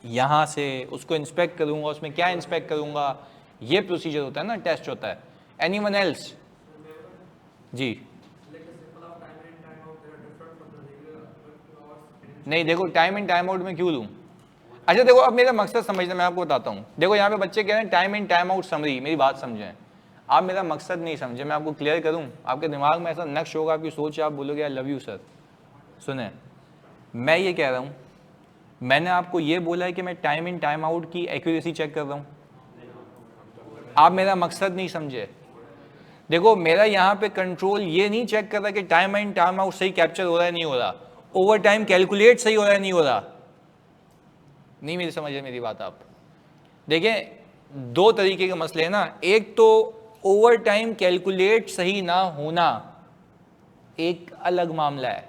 यहाँ से, उसको इंस्पेक्ट करूँगा, उसमें क्या इंस्पेक्ट करूँगा, ये प्रोसीजर होता है ना, टेस्ट होता है। Anyone else? जी नहीं, देखो टाइम इन टाइम आउट में क्यों लूँ? अच्छा देखो, अब मेरा मकसद समझना, मैं आपको बताता हूँ। देखो यहाँ पे बच्चे कह रहे हैं time in time out summary, मेरी बात समझें। आप मेरा मकसद नहीं समझे, मैं आपको क्लियर करूँ, आपके दिमाग में ऐसा नक्श होगा, आपकी सोच, आप बोलोगे आई लव यू सर। सुने, मैं ये कह रहा हूँ, मैंने आपको ये बोला है कि मैं टाइम इन टाइम आउट की एक्यूरेसी चेक कर रहा हूँ। आप मेरा मकसद नहीं समझे। देखो मेरा यहाँ पे कंट्रोल ये नहीं चेक कर रहा कि टाइम इन टाइम आउट सही कैप्चर हो रहा है नहीं हो रहा, ओवर टाइम कैलकुलेट सही हो रहा है नहीं हो रहा। नहीं मेरी समझिए मेरी बात आप। देखें दो तरीके के मसले हैं ना, एक तो ओवर टाइम कैलकुलेट सही ना होना एक अलग मामला है,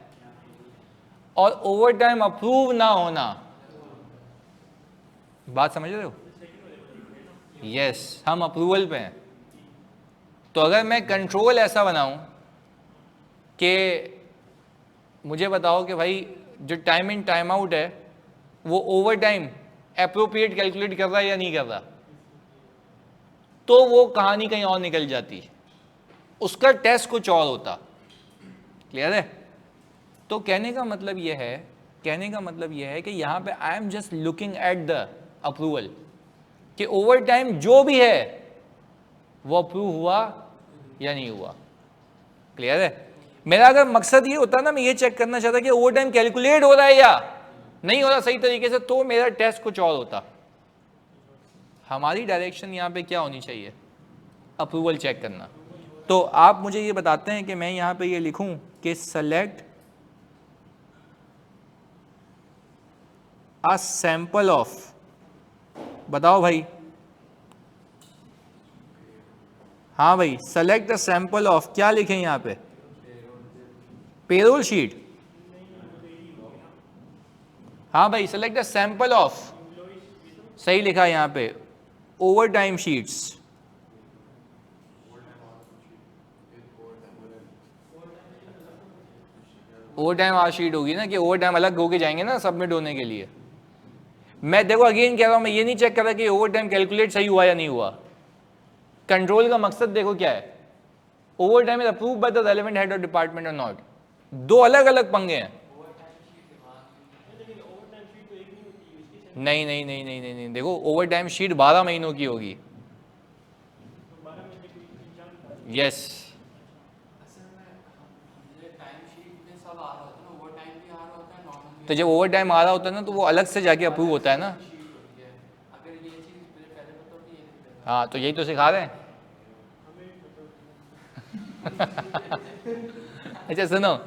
और ओवर टाइम अप्रूव ना होना, बात समझ रहे हो? यस, हम अप्रूवल पे हैं। तो अगर मैं कंट्रोल ऐसा बनाऊं कि मुझे बताओ कि भाई जो टाइम इन टाइम आउट है वो ओवर टाइम एप्रोप्रिएट कैलकुलेट कर रहा है या नहीं कर रहा, तो वो कहानी कहीं और निकल जाती, उसका टेस्ट कुछ और होता। क्लियर है? तो कहने का मतलब यह है, कहने का मतलब यह है कि यहाँ पे आई am just looking at the approval कि ओवर टाइम जो भी है वो अप्रूव हुआ या नहीं हुआ। क्लियर है? मेरा अगर मकसद ये होता ना, मैं ये चेक करना चाहता कि ओवर टाइम कैलकुलेट हो रहा है या नहीं हो रहा सही तरीके से, तो मेरा टेस्ट कुछ और होता। हमारी डायरेक्शन यहाँ पे क्या होनी चाहिए? अप्रूवल चेक करना। तो आप मुझे ये बताते हैं कि मैं यहाँ पे ये लिखूं कि सेलेक्ट अ सैंपल ऑफ, बताओ भाई। हाँ भाई, सेलेक्ट अ सैंपल ऑफ, क्या लिखें यहाँ पे? Payroll sheet. हाँ भाई, सेलेक्ट अ सैंपल ऑफ, सही लिखा है यहाँ पे, overtime sheets. Overtime hour sheet होगी ना, कि ओवर टाइम अलग होके जाएंगे ना सबमिट होने के लिए। मैं देखो अगेन कह रहा हूं, मैं ये नहीं चेक कर रहा कि ओवर टाइम कैलकुलेट सही हुआ या नहीं हुआ। कंट्रोल का मकसद देखो क्या है, over time is approve by the relevant head of department और नॉट। दो अलग अलग पंगे हैं। नहीं नहीं नहीं नहीं नहीं नहीं, देखो ओवर टाइम शीट 12 महीनों की होगी। यस, तो जब ओवर टाइम आ रहा होता है ना, तो वो अलग से जाके अप्रूव होता है ना। हाँ तो यही तो सिखा रहे हैं। अच्छा सुनो,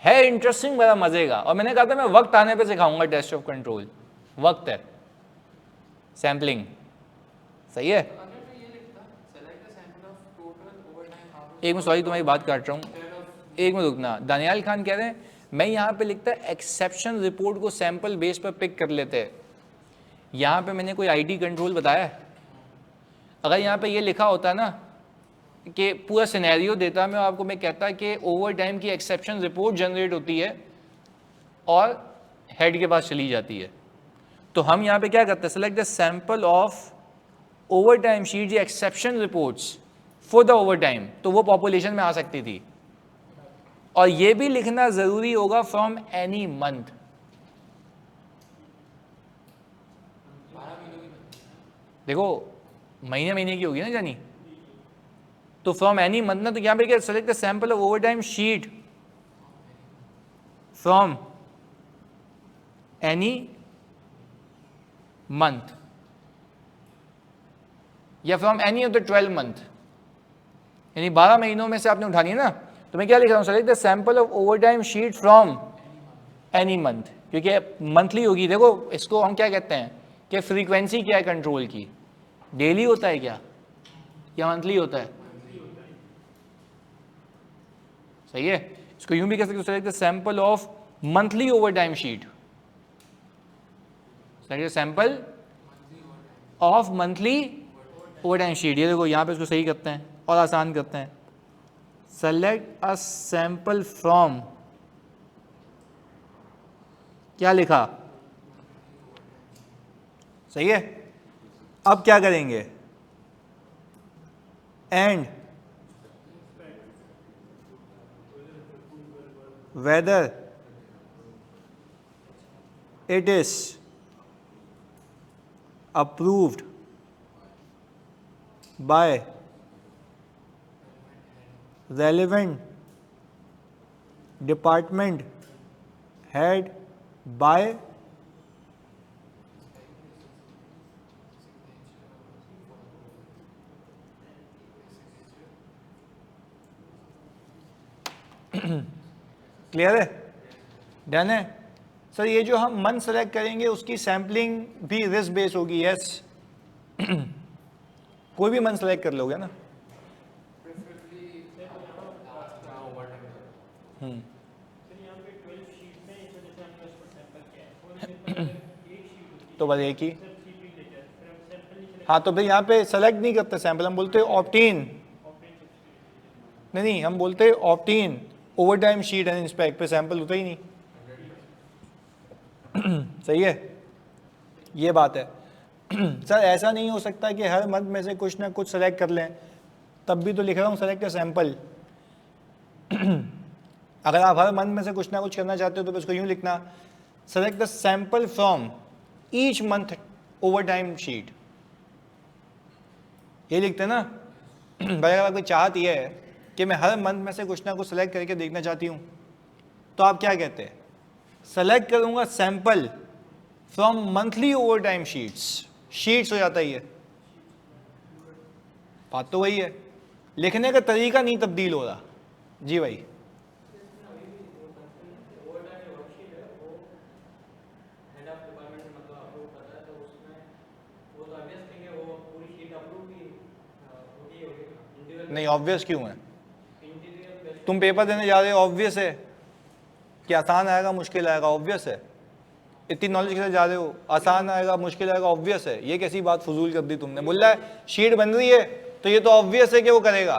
है इंटरेस्टिंग, बड़ा मजे का। और मैंने कहा था मैं वक्त आने पे सिखाऊंगा टेस्ट ऑफ कंट्रोल। वक्त है, सैम्पलिंग, सही है। एक मिनट, सॉरी तुम्हारी बात काट रहा हूँ, एक मिनट रुकना। दानियाल खान कह रहे हैं मैं यहाँ पे लिखता है एक्सेप्शन रिपोर्ट को सैंपल बेस पर पिक कर लेते हैं। यहाँ पे मैंने कोई आईटी कंट्रोल बताया है? अगर यहाँ पे ये लिखा होता ना कि पूरा सिनेरियो देता मैं आपको, मैं कहता कि ओवर टाइम की एक्सेप्शन रिपोर्ट जनरेट होती है और हेड के पास चली जाती है, तो हम यहाँ पे क्या करते हैं, select the sample of overtime sheet या exception reports for the overtime, तो वो पॉपुलेशन में आ सकती थी। और ये भी लिखना जरूरी होगा फ्रॉम एनी मंथ। देखो महीने महीने की होगी ना जानी, तो फ्रॉम एनी मंथ ना, तो यहाँ पे क्या, select the sample of overtime sheet from any month या from any of the 12 month, यानी 12 महीनों में से आपने उठानी है ना। तो मैं क्या लिख रहा हूँ, select the sample of overtime sheet from any month, क्योंकि मंथली होगी। देखो इसको हम क्या कहते हैं कि फ्रीक्वेंसी क्या है कंट्रोल की, डेली होता है क्या या मंथली होता है? सही है, इसको यूं भी कह सकते हो, select the sample of monthly over time sheet, select the sample of monthly over time sheet. ये देखो यहाँ पे इसको सही करते हैं और आसान करते हैं, सेलेक्ट अ सैंपल फ्रॉम, क्या लिखा, सही है। अब क्या करेंगे, and whether it is approved by relevant department head by clear है, डन है सर। ये जो हम मंथ सेलेक्ट करेंगे उसकी सैम्पलिंग भी रिस्क बेस होगी, यस। कोई भी मंथ सेलेक्ट कर लोगे ना। तो बस एक ही, हाँ तो भाई यहाँ पे सेलेक्ट नहीं करते सैंपल, हम बोलते हैं ऑप्टेन, नहीं हम बोलते हैं obtain overtime sheet and inspect, पे सैंपल होता ही नहीं। सही है, ये बात है। सर ऐसा नहीं हो सकता कि हर मंथ में से कुछ ना कुछ सेलेक्ट कर लें, तब भी तो लिख रहा हूँ सेलेक्ट अ सैंपल। अगर आप हर मंथ में से कुछ ना कुछ करना चाहते हो तो इसको यूँ लिखना, select the sample from each month over time sheet, ये लिखते हैं ना। भाई अगर आपकी चाहत ये है कि मैं हर मंथ में से कुछ ना कुछ सेलेक्ट करके देखना चाहती हूँ, तो आप क्या कहते हैं, सेलेक्ट करूँगा sample from monthly over time sheets हो जाता ही है, बात तो वही है, लिखने का तरीका नहीं तब्दील हो रहा। जी भाई, नहीं ऑब्वियस क्यों है, तुम पेपर देने जा रहे हो, ऑब्वियस है कि आसान आएगा मुश्किल आएगा, ऑब्वियस है। इतनी नॉलेज के साथ जा रहे हो, आसान आएगा मुश्किल आएगा, ऑब्वियस है। ये कैसी बात फजूल कर दी तुमने, बोल रहा है शीट बन रही है तो ये तो ऑब्वियस है कि वो करेगा,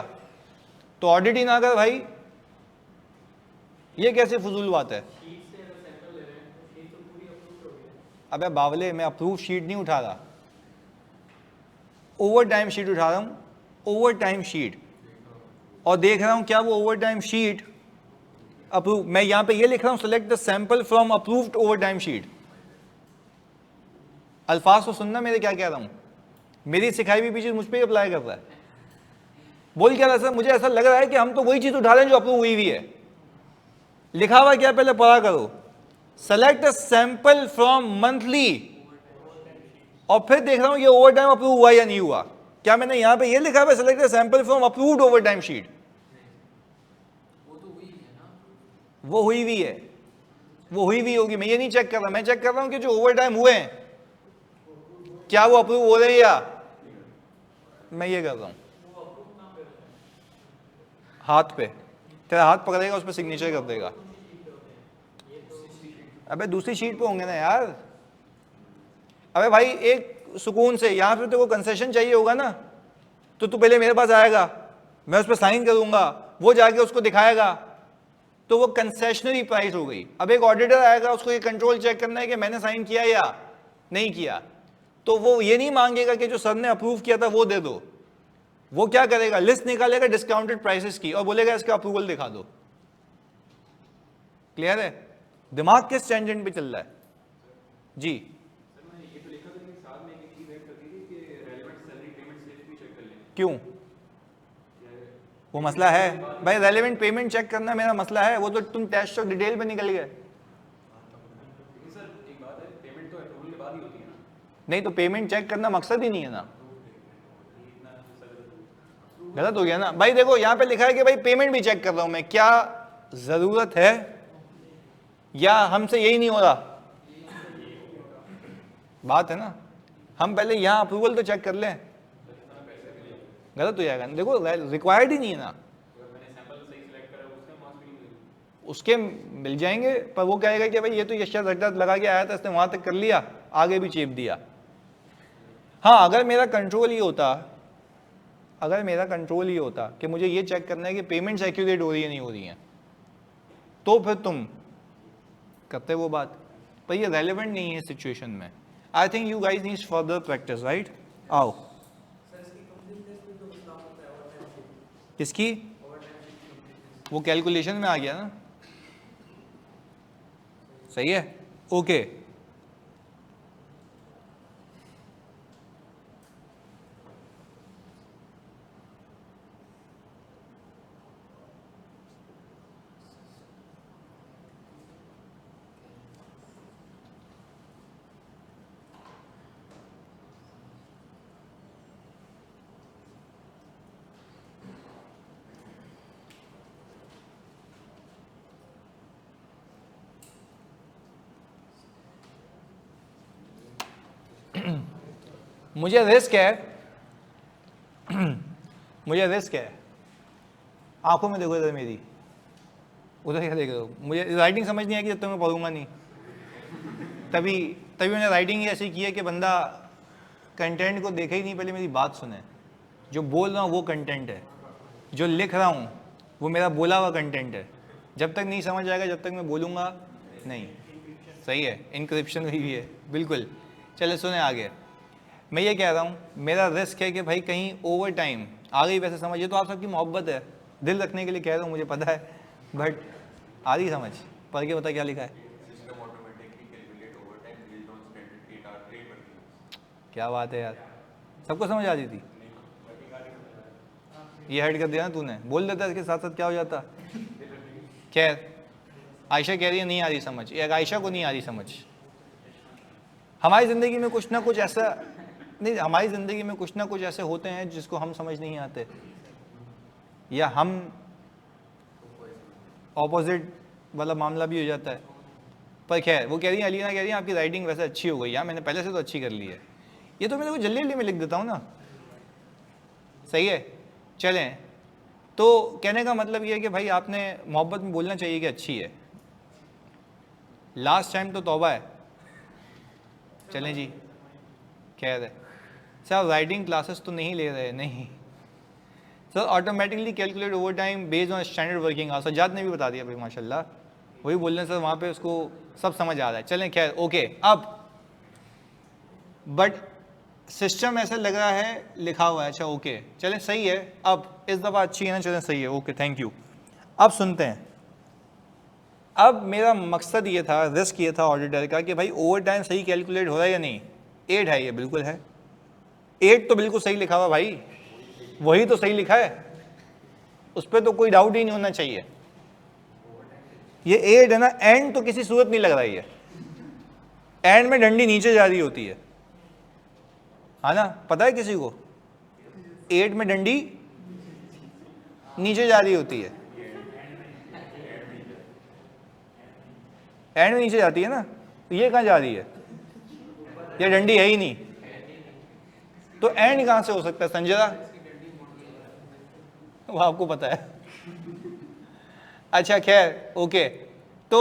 तो ऑडिट ही ना कर भाई, ये कैसे फजूल बात है। अबे बावले, मैं अप्रूव शीट नहीं उठा रहा, ओवर टाइम शीट उठा रहा हूं, ओवर टाइम शीट, और देख रहा हूं क्या वो ओवर टाइम शीट अप्रूव। मैं यहां पे ये लिख रहा हूं, select the sample from approved over time sheet. अल्फाज को सुनना मेरे क्या कह रहा हूं, मेरी सिखाई हुई भी चीज मुझ पर ही अप्लाई कर रहा है। बोल क्या रहा है, मुझे ऐसा लग रहा है कि हम तो वही चीज उठा रहे हैं जो अप्रूव हुई हुई है। लिखा हुआ क्या पहले पढ़ा करो, select the sample from monthly, और फिर देख रहा हूं ये ओवर टाइम अप्रूव हुआ या नहीं हुआ। क्या मैंने यहां पे ये लिखा हुआ select the sample from approved over time sheet, वो हुई हुई है, वो हुई हुई होगी। मैं ये नहीं चेक कर रहा, मैं चेक कर रहा हूं कि जो ओवर टाइम हुए हैं क्या वो अप्रूव हो रहे हैं, या मैं ये कर रहा हूं हाथ पे, तेरा हाथ पकड़ेगा उस पर सिग्नेचर कर देगा। अबे दूसरी शीट पे होंगे ना यार। अबे भाई एक सुकून से, यहां पे तेरे को कंसेशन चाहिए होगा ना, तो तू पहले मेरे पास आएगा, मैं उस पर साइन करूंगा, वो जाके उसको दिखाएगा, तो वो कंसेशनरी प्राइस हो गई। अब एक ऑडिटर आएगा, उसको ये कंट्रोल चेक करना है कि मैंने साइन किया या नहीं किया, तो वो ये नहीं मांगेगा कि जो सर ने अप्रूव किया था वो दे दो। वो क्या करेगा, लिस्ट निकालेगा डिस्काउंटेड प्राइसेस की और बोलेगा इसका अप्रूवल दिखा दो। क्लियर है, दिमाग किस टेंजेंट पे चल रहा है जी। क्यों? वो मसला है भाई, रेलेवेंट पेमेंट चेक करना मेरा मसला है, वो तो तुम टेस्ट और डिटेल पे निकल गए। नहीं तो पेमेंट चेक करना मकसद ही नहीं है ना, गलत हो गया ना भाई। देखो यहाँ पे लिखा है कि भाई पेमेंट भी चेक कर रहा हूं मैं, क्या जरूरत है या हमसे यही नहीं हो रहा? बात है ना, हम पहले यहाँ अप्रूवल तो चेक कर लें, गलत हो जाएगा। देखो रिक्वायर्ड ही नहीं है ना, उसके मिल जाएंगे, पर वो कहेगा कि भाई ये तो यशा झटका लगा के आया था, इसने वहां तक कर लिया, आगे भी चेप दिया। हाँ अगर मेरा कंट्रोल ये होता, अगर मेरा कंट्रोल ये होता कि मुझे ये चेक करना है कि पेमेंट्स एक्यूरेट हो रही है नहीं हो रही हैं, तो फिर तुम करते वो बात, पर ये रेलेवेंट नहीं है सिचुएशन में। I think you guys needs further practice, right? आओ किसकी? वो कैलकुलेशन में आ गया ना, सही है, ओके। मुझे रिस्क है, मुझे रिस्क है, आंखों में देखो इधर मेरी, उधर क्या देख रहे हो? मुझे राइटिंग समझ नहीं आएगी जब तक मैं पढ़ूंगा नहीं, तभी मैंने राइटिंग ही ऐसी की है कि बंदा कंटेंट को देखे ही नहीं, पहले मेरी बात सुने। जो बोल रहा हूँ वो कंटेंट है, जो लिख रहा हूँ वो मेरा बोला हुआ कंटेंट है। जब तक नहीं समझ आएगा जब तक मैं बोलूँगा नहीं, सही है, इनक्रिप्शन हुई भी है बिल्कुल। चले सुने आगे, मैं ये कह रहा हूँ मेरा रिस्क है कि भाई कहीं ओवर टाइम आ गई, वैसे समझिए तो आप सबकी मोहब्बत है, दिल रखने के लिए कह रहा हूँ, मुझे पता है, बट आ रही समझ, पढ़ के बता क्या लिखा है। क्या बात है यार, सबको समझ आ रही थी? ये हेड कर दिया ना तूने, बोल देता इसके साथ साथ क्या हो जाता। खैर, आयशा कह रही है नहीं आ रही समझ, एक आयशा को नहीं आ रही समझ। हमारी ज़िंदगी में कुछ ना कुछ ऐसा नहीं, हमारी ज़िंदगी में कुछ ना कुछ ऐसे होते हैं जिसको हम समझ नहीं आते, या हम ऑपोजिट वाला मामला भी हो जाता है। पर खैर, वो कह रही है, अलीना कह रही है आपकी राइटिंग वैसे अच्छी हो गई, यार मैंने पहले से तो अच्छी कर ली है, ये तो मैं तो जल्दी जल्दी में लिख देता हूँ ना, सही है। चलें, तो कहने का मतलब ये है कि भाई आपने मोहब्बत में बोलना चाहिए कि अच्छी है, लास्ट टाइम तो तौबा है। चलें जी, खैर है सर, राइटिंग क्लासेस तो नहीं ले रहे? नहीं sir, automatically calculate over time based on standard working hours, Sajjad ने भी बता दिया भाई माशाल्लाह, वही बोल रहे हैं सर, वहाँ पे उसको सब समझ आ रहा है। चलें खैर, ओके। अब बट सिस्टम ऐसा लग रहा है लिखा हुआ है, अच्छा ओके, चलें सही है, अब इस दफ़ा अच्छी है ना, चलें सही है, ओके थैंक यू। अब सुनते हैं, अब मेरा मकसद ये था, रिस्क ये था ऑडिटर का कि भाई ओवर टाइम सही कैलकुलेट हो रहा है या नहीं। 8 है, ये बिल्कुल है, 8 तो बिल्कुल सही लिखा हुआ भाई, वही तो सही लिखा है, उस पर तो कोई डाउट ही नहीं होना चाहिए। ये 8 है ना, एंड तो किसी सूरत नहीं लग रही है, एंड में डंडी नीचे जा रही होती है ना, पता है किसी को? 8 में डंडी नीचे जा रही होती है, एंड में नीचे जाती है ना, तो ये कहाँ जा रही है? ये डंडी है ही नहीं, तो एंड कहाँ से हो सकता है संजय? वो आपको पता है। अच्छा खैर ओके, तो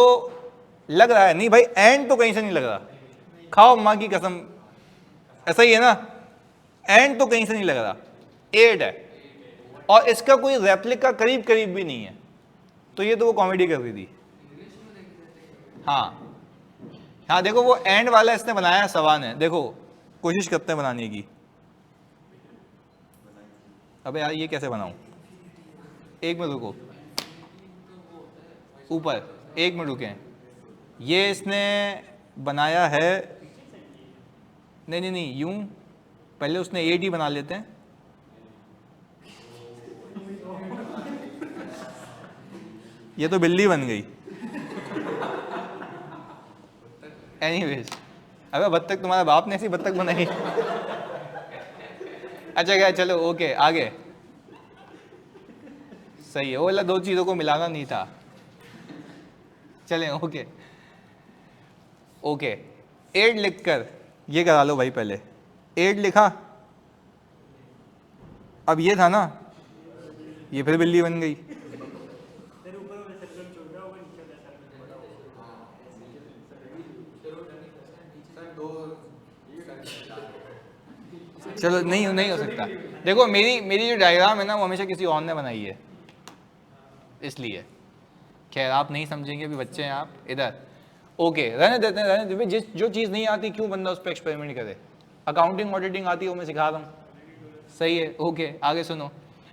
लग रहा है नहीं भाई, एंड तो कहीं से नहीं लग रहा, खाओ माँ की कसम, ऐसा ही है ना, एंड तो कहीं से नहीं लग रहा, 8 है, और इसका कोई रेप्लिका करीब करीब भी नहीं है, तो ये तो वो कॉमेडी कर रही थी। हाँ हाँ, देखो वो एंड वाला इसने बनाया सवाल है, देखो कोशिश करते हैं बनाने की। अबे यार ये कैसे बनाऊं, एक मिनट रुको, ऊपर एक मिनट रुकें, ये इसने बनाया है, नहीं नहीं नहीं, यूं पहले उसने 8 ही बना लेते हैं, ये तो बिल्ली बन गई। एनीवेज, अबे बत्तख तुम्हारा बाप ने ऐसी बत्तख बनाई? अच्छा क्या, चलो ओके आगे। सही है, वो वाला दो चीज़ों को मिलाना नहीं था। चलें ओके ओके। एड लिखकर ये करा लो भाई, पहले एड लिखा, अब ये था ना, ये फिर बिल्ली बन गई। चलो नहीं नहीं हो सकता। देखो मेरी मेरी जो डायग्राम है ना वो हमेशा किसी और ने बनाई है, इसलिए खैर आप नहीं समझेंगे, अभी बच्चे हैं आप इधर। ओके रहने देते हैं, रहने देते हैं। जिस जो चीज़ नहीं आती क्यों बंदा उस पर एक्सपेरिमेंट करे। अकाउंटिंग ऑडिटिंग आती है वो मैं सिखा रहा हूँ। सही है ओके आगे सुनो।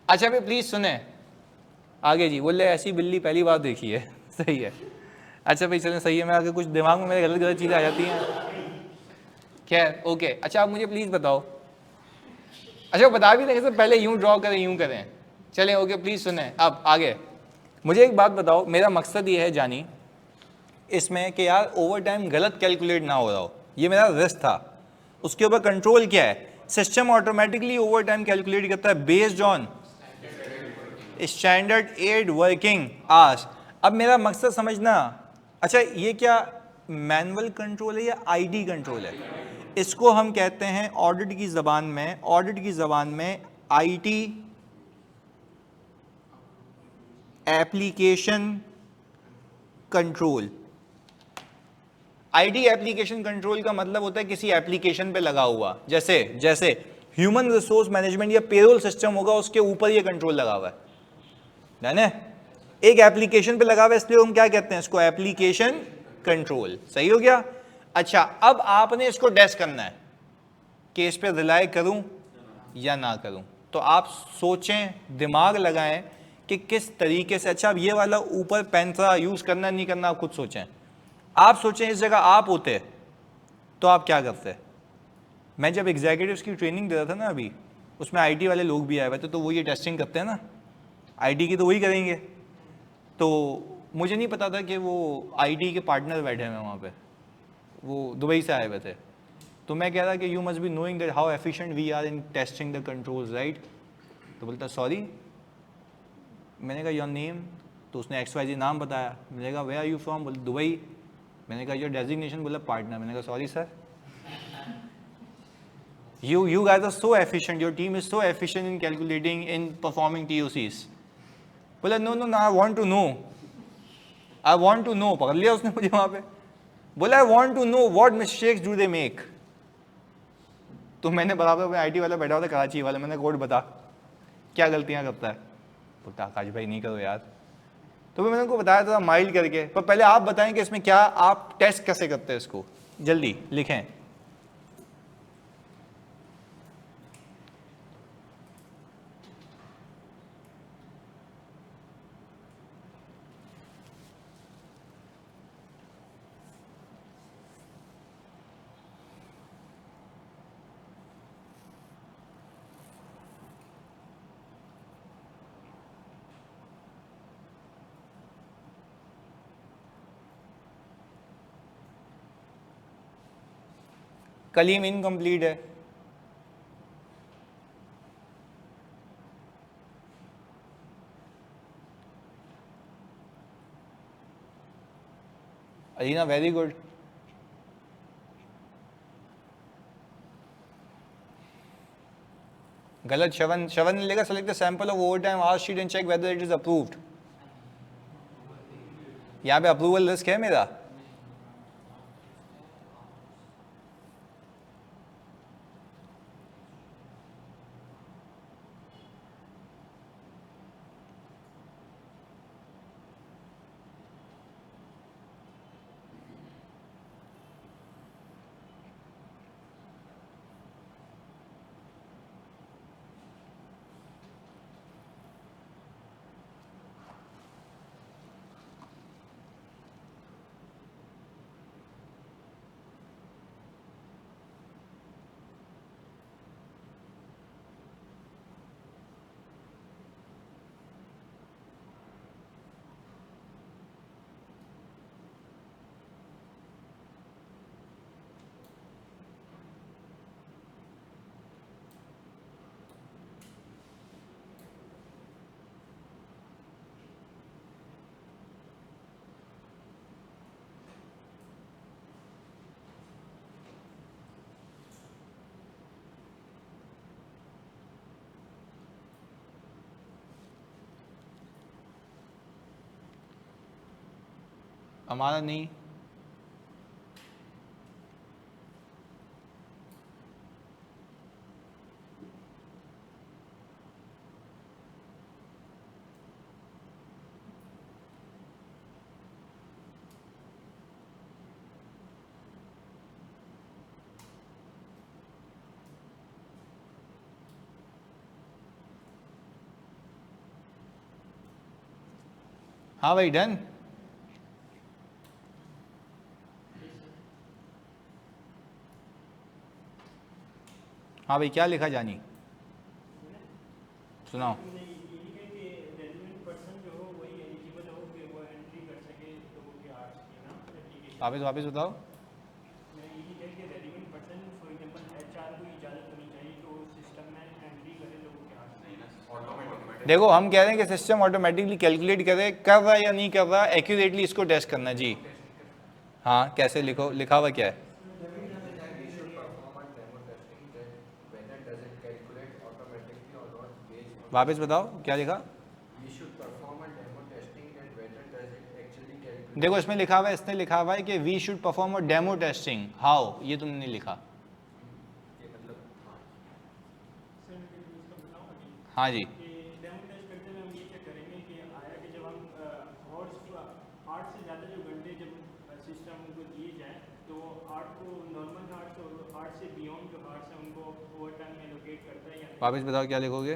अच्छा भाई प्लीज़ सुने आगे जी। बोले ऐसी बिल्ली पहली बार देखी है। सही है। अच्छा भाई चलें सही है, मैं आगे कुछ दिमाग में मेरे गलत गलत चीज़ें आ जाती हैं। खैर ओके। अच्छा आप मुझे प्लीज़ बताओ, अच्छा बता भी देंगे सर पहले यूं ड्रॉ करें यूं करें। चलें ओके प्लीज़ सुने अब आगे। मुझे एक बात बताओ, मेरा मकसद ये है जानी इसमें कि यार ओवर टाइम गलत कैलकुलेट ना हो रहा हो, ये मेरा रिस्क था। उसके ऊपर कंट्रोल क्या है, system automatically overtime calculate करता है based on standard and working hours. अब मेरा मकसद समझना, अच्छा ये क्या मैनुअल कंट्रोल है या आईडी कंट्रोल है? इसको हम कहते हैं ऑडिट की ज़बान में, ऑडिट की ज़बान में IT application control. IT application control का मतलब होता है किसी एप्लीकेशन पे लगा हुआ, जैसे जैसे ह्यूमन रिसोर्स मैनेजमेंट या पेरोल सिस्टम होगा उसके ऊपर ये कंट्रोल लगा हुआ है ना, एक एप्लीकेशन पे लगा हुआ है, इसलिए हम क्या कहते हैं इसको, एप्लीकेशन कंट्रोल। सही हो गया। अच्छा अब आपने इसको टेस्ट करना है कि इस पे रिलाई करूं या ना करूं, तो आप सोचें, दिमाग लगाएं कि किस तरीके से। अच्छा अब ये वाला ऊपर पेंसिल यूज करना नहीं करना आप खुद सोचें। आप सोचें इस जगह आप होते तो आप क्या करते। मैं जब एग्जीक्यूटिव्स की ट्रेनिंग दे रहा था ना अभी, उसमें आईटी वाले लोग भी आए हुए थे, तो वो ये टेस्टिंग करते हैं ना आईटी की, तो वही करेंगे। तो मुझे नहीं पता था कि वो आईटी के पार्टनर बैठे हुए वहाँ पे, वो दुबई से आए हुए थे। तो मैं कह रहा कि you must be knowing that how efficient we are in testing the controls right. तो बोलता सॉरी। मैंने कहा योर नेम, तो उसने XYZ नाम बताया। मैंने कहा वेयर आर यू फ्रॉम, बोले दुबई। मैंने कहा योर डेजिग्नेशन, बोला पार्टनर। मैंने कहा sorry sir, you guys are so efficient, your team is so efficient in calculating, in performing TOCs. बोला no no no I want to know, I want to know। पकड़ लिया उसने मुझे वहाँ पे। बोला I want to know what mistakes do they make। तो मैंने बराबर में आईटी वाला बैठा हुआ था कराची वाला, मैंने कोड बता क्या गलतियाँ करता है। बोलता आकाश भाई नहीं करो यार। तो मैंने उनको बताया था माइल्ड करके, पर पहले आप बताएं कि इसमें क्या आप टेस्ट कैसे करते हैं इसको, जल्दी लिखें। कलीम इनकम्प्लीट है। Alina very good. गलत शवन, शवन ने लेगा select the sample of overtime hour sheet and check whether it is approved. यहाँ पे अप्रूवल रिस्क है मेरा। हमारा नहीं, हाँ भाई डन। हाँ भाई क्या लिखा जानी, सुनाओ। वापस वापस बताओ। देखो हम कह रहे हैं कि सिस्टम ऑटोमेटिकली कैलकुलेट करे, कर रहा है या नहीं कर रहा, एक्यूरेटली इसको टेस्ट करना है जी। हाँ कैसे लिखो, लिखा हुआ क्या है? वापस बताओ क्या लिखा। देखो इसमें लिखा हुआ है, इसने लिखा हुआ है कि we should perform a demo testing, how, ये तुमने नहीं लिखा। हाँ जी वापस बताओ क्या लिखोगे।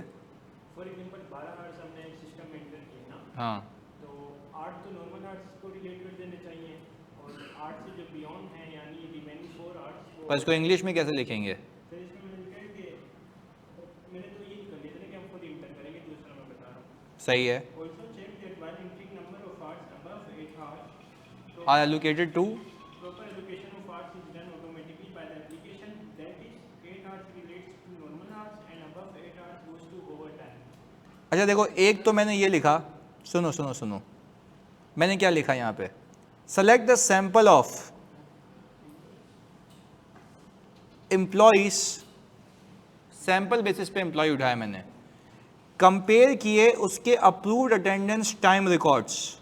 फॉर एग्जांपल 12 हार्स हमने सिस्टम में एंटर किए ना, हाँ तो 8 तो नॉर्मल हार्स को रिलेट कर देने चाहिए, और 8 से जो बियॉन्ड है यानी रिमेनिंग 4 हार्स को। पर इसको इंग्लिश में कैसे लिखेंगे? फिर इसमें मैंने लिखा है कि मैंने तो ये कर लिया था कि हम खुद इंटर करेंगे, दूसरा मैं बता रहा हूँ। सही है। Also check that while entering number of hours above 8 hours are allocated to, proper allocation of hours is done automatically by the application, that is 8 hours relates to normal hours and above 8 hours goes to overtime. अच्छा देखो एक तो मैंने ये लिखा, सुनो सुनो सुनो, मैंने क्या लिखा यहाँ पे, select the sample of employees, sample basis पे एम्प्लॉय उठाया मैंने, कंपेयर किए उसके approved attendance time records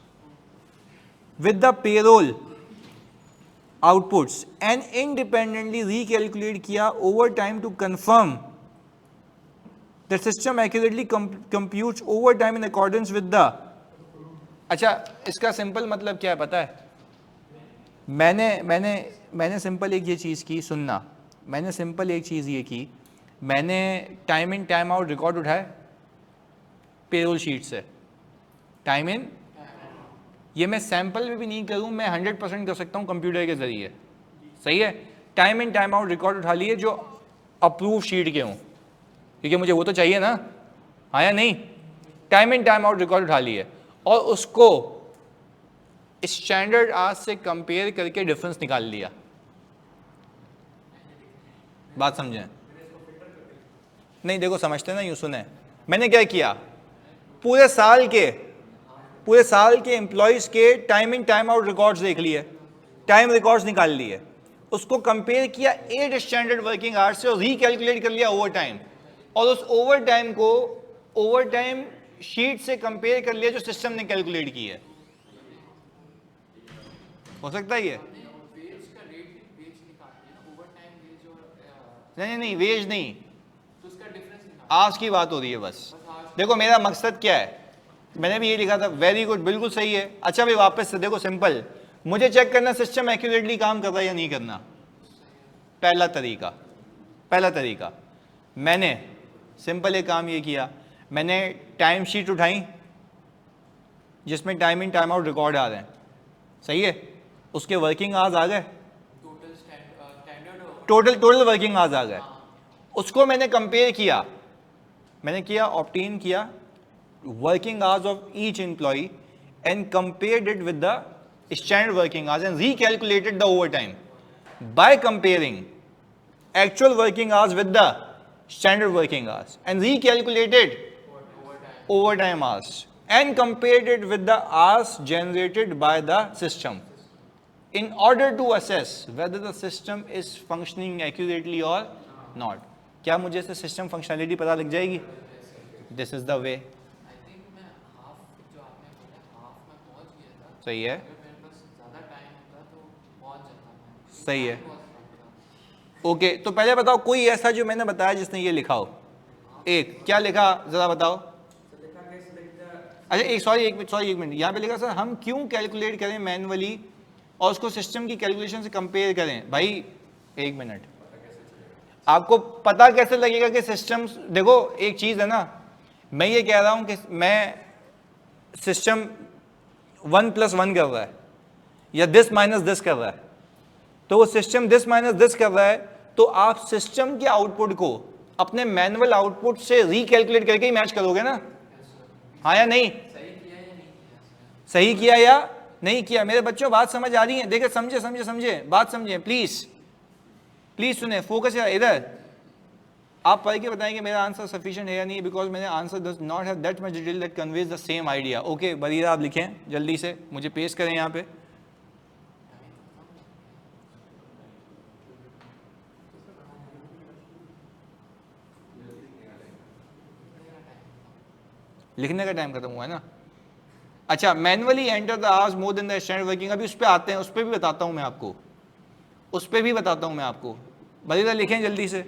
with the payroll outputs and independently recalculate किया overtime to confirm the system accurately computes overtime in accordance with the. अच्छा इसका सिंपल मतलब क्या है पता है? मैंने मैंने मैंने सिंपल एक ये चीज़ की, सुनना, मैंने सिंपल एक चीज़ ये की, मैंने time in time out record उठाए पेरोल शीट से, टाइम इन, ये मैं सैंपल में भी नहीं करूँ, मैं 100% कर सकता हूँ कंप्यूटर के ज़रिए, सही है। Time in time out record उठा लिए जो अप्रूव शीट के हों, क्योंकि मुझे वो तो चाहिए ना, हाँ या नहीं। Time in time out record उठा लिए और उसको स्टैंडर्ड आज से कंपेयर करके डिफरेंस निकाल लिया। बात समझें? नहीं देखो समझते ना, यूँ सुने, मैंने क्या किया, पूरे साल के एम्प्लॉयज़ के time in time out records देख लिए, टाइम रिकॉर्ड्स निकाल लिए, उसको कंपेयर किया 8 स्टैंडर्ड वर्किंग आवर्स से और रिकैलकुलेट कर लिया ओवर टाइम, और उस ओवर टाइम को ओवर टाइम शीट से कंपेयर कर लिया जो सिस्टम ने कैलकुलेट की है। हो सकता है ये? नहीं वेज नहीं, आज की बात हो रही है बस। देखो मेरा मकसद क्या है, मैंने भी ये लिखा था, वेरी गुड, बिल्कुल सही है। अच्छा भाई वापस से देखो, सिंपल, मुझे चेक करना सिस्टम एक्यूरेटली काम कर रहा है या नहीं करना। पहला तरीका मैंने सिंपल एक काम ये किया, मैंने टाइम शीट उठाई जिसमें time in time out record आ रहे हैं, सही है, उसके वर्किंग आवर्स आ गए, टोटल वर्किंग आवर्स आ गए, उसको मैंने कंपेयर किया, मैंने किया ऑब्टेन किया working hours of each employee and compared it with the standard working hours and recalculated the overtime by comparing actual working hours with the standard working hours and recalculated overtime hours and compared it with the hours generated by the system in order to assess whether the system is functioning accurately or not. क्या मुझे से सिस्टम फंक्शनैलिटी पता लग जाएगी? This is the way. सही है। सही है। ओके, तो पहले बताओ कोई ऐसा जो मैंने बताया जिसने ये लिखा हो, एक क्या लिखा जरा बताओ। अच्छा एक सॉरी एक मिनट, यहाँ पे लिखा सर हम क्यों कैलकुलेट करें मैनुअली और उसको सिस्टम की कैलकुलेशन से कंपेयर करें। भाई एक मिनट, आपको पता कैसे लगेगा कि सिस्टम, देखो एक चीज है ना, मैं ये कह रहा हूं कि मैं सिस्टम 1 + 1 कर रहा है या दिस माइनस दिस कर रहा है, तो वो सिस्टम दिस माइनस दिस कर रहा है, तो आप सिस्टम के आउटपुट को अपने मैनुअल आउटपुट से रिकैलकुलेट करके ही मैच करोगे ना, हाँ या नहीं। सही किया या नहीं किया। मेरे बच्चों बात समझ आ रही है, देखिए समझे समझे समझे, बात समझे प्लीज प्लीज सुने, फोकस है इधर। आप पढ़ के बताएंगे मेरा आंसर सफिशिएंट है या नहीं, बिकॉज मेरा answer does not have that much detail that conveys the same idea. Okay Bareera आप लिखें जल्दी से, मुझे पेश करें यहाँ पे। लिखने का टाइम खत्म हुआ है ना। अच्छा, manually enter the hours more than the standard working, अभी उस पर आते हैं, उस पर भी बताता हूं मैं आपको, उस पर भी बताता हूं मैं आपको। बरीरा लिखें जल्दी से।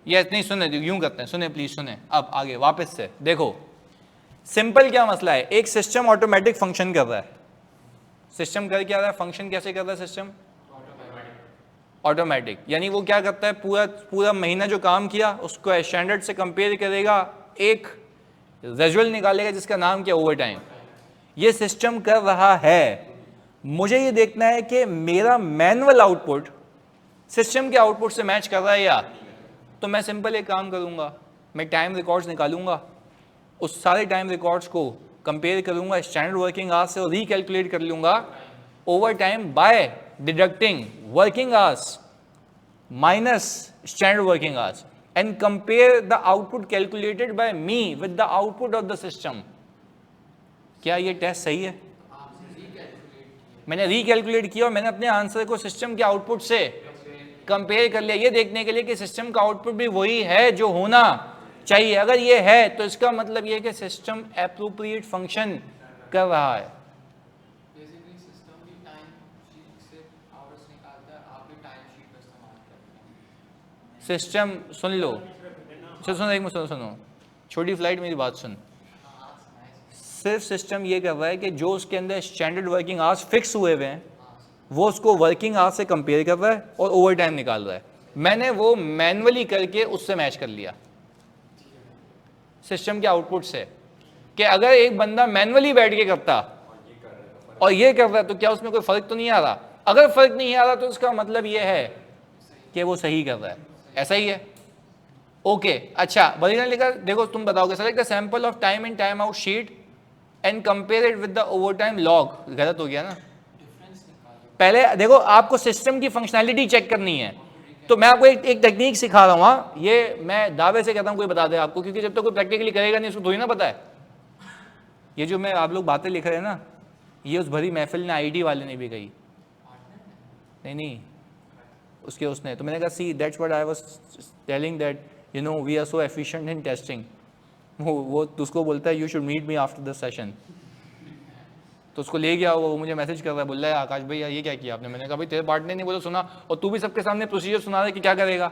यस नहीं सुने, यूं करते हैं, सुने प्लीज सुने। अब आगे वापस से देखो, सिंपल क्या मसला है, एक सिस्टम ऑटोमेटिक फंक्शन कर रहा है। सिस्टम कर क्या रहा है, फंक्शन कैसे कर रहा है सिस्टम, ऑटोमेटिक, यानी वो क्या करता है, पूरा महीना जो काम किया उसको स्टैंडर्ड से कंपेयर करेगा, एक रेजल्ट निकालेगा जिसका नाम क्या, ओवर टाइम। ये सिस्टम कर रहा है। मुझे ये देखना है कि मेरा मैनुअल आउटपुट सिस्टम के आउटपुट से मैच कर रहा है या, तो मैं सिंपल एक काम करूंगा, मैं टाइम रिकॉर्ड्स निकालूंगा, उस सारे टाइम रिकॉर्ड्स को कंपेयर करूंगा स्टैंडर्ड वर्किंग आवर्स से और रिकैलकुलेट कर लूंगा overtime by deducting working hours minus standard working hours and compare the output calculated by me with the output of the system. क्या ये टेस्ट सही है? मैंने रिकैलकुलेट किया और मैंने अपने आंसर को सिस्टम के आउटपुट से कंपेयर कर लिया, ये देखने के लिए कि सिस्टम का आउटपुट भी वही है जो होना चाहिए। अगर ये है तो इसका मतलब ये कि सिस्टम एप्रोप्रिएट फंक्शन कर रहा है। सिस्टम सुन लो, सुनो एक मिनट, सुनो छोटी फ्लाइट मेरी बात सुन। सिर्फ सिस्टम ये कर रहा है कि जो उसके अंदर स्टैंडर्ड वर्किंग आवर्स फिक्स हुए हुए हैं वो उसको वर्किंग आवर्स से कंपेयर कर रहा है और ओवर टाइम निकाल रहा है। मैंने वो मैनुअली करके उससे मैच कर लिया सिस्टम के आउटपुट से, कि अगर एक बंदा मैनुअली बैठ के करता और ये कर रहा है तो क्या उसमें कोई फर्क तो नहीं आ रहा। अगर फर्क नहीं आ रहा तो उसका मतलब ये है कि वो सही कर रहा है, ऐसा ही है। ओके अच्छा, बरीना लिखा, देखो तुम बताओगे, select the sample of time in time out sheet and compare it with the over time log. गलत हो गया ना, पहले देखो आपको सिस्टम की फंक्शनैलिटी चेक करनी है, तो मैं आपको एक टेक्निक सिखा रहा हूँ। हाँ, ये मैं दावे से कहता हूँ कोई बता दे आपको, क्योंकि जब तक कोई प्रैक्टिकली करेगा नहीं उसको थोड़ी ना पता है। ये जो मैं आप लोग बातें लिख रहे हैं ना, ये उस भरी महफिल ने आईटी वाले ने भी कही, नहीं उसके उसने, तो मैंने कहा see that's what I was telling that you know we are so efficient in testing. वो उसको बोलता है you should meet me after the session, तो उसको ले गया, वो मुझे मैसेज कर रहा है, बोल रहा है आकाश भैया ये क्या किया आपने। मैंने कहा भाई तेरे पार्टनर ने बोला सुना और तू भी सबके सामने प्रोसीजर सुना रहा है कि क्या करेगा,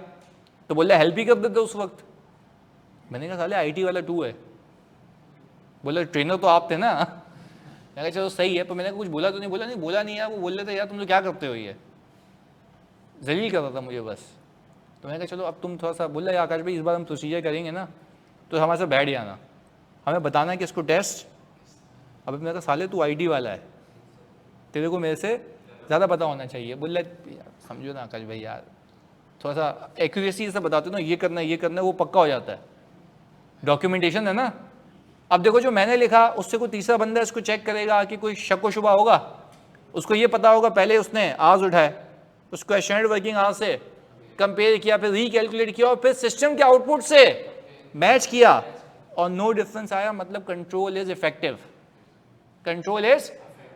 तो बोल रहा हेल्प ही कर देते उस वक्त। मैंने कहा साले आईटी वाला तू है, बोले ट्रेनर तो आप थे ना। मैंने कहा चलो सही है, पर मैंने कुछ बोला तो नहीं, बोला नहीं यार। वो बोल रहे थे यार तुम तो क्या करते हो, ये जलील कर रहा था मुझे बस। तो मैंने कहा चलो अब तुम थोड़ा सा, बोल रहा आकाश भाई इस बार हम प्रोसीजर करेंगे ना तो हमारे साथ बैठ जाना, हमें बताना है कि इसको टेस्ट। अब मैंने कहा साले तू आईटी वाला है, तेरे को मेरे से ज़्यादा पता होना चाहिए। बोल रहा समझो ना आकाश भाई यार, थोड़ा सा एक्यूरेसी से बताते हो ना, ये करना है वो पक्का हो जाता है। डॉक्यूमेंटेशन है ना। अब देखो जो मैंने लिखा उससे कोई तीसरा बंदा इसको चेक करेगा कि कोई शक व शुबा होगा, उसको ये पता होगा पहले उसने आवाज़ उठाए, उसको स्टैंडर्ड वर्किंग आवर्स से कंपेयर किया, फिर रिकैलकुलेट किया और फिर सिस्टम के आउटपुट से मैच किया और नो डिफरेंस आया, मतलब control is effective. Control is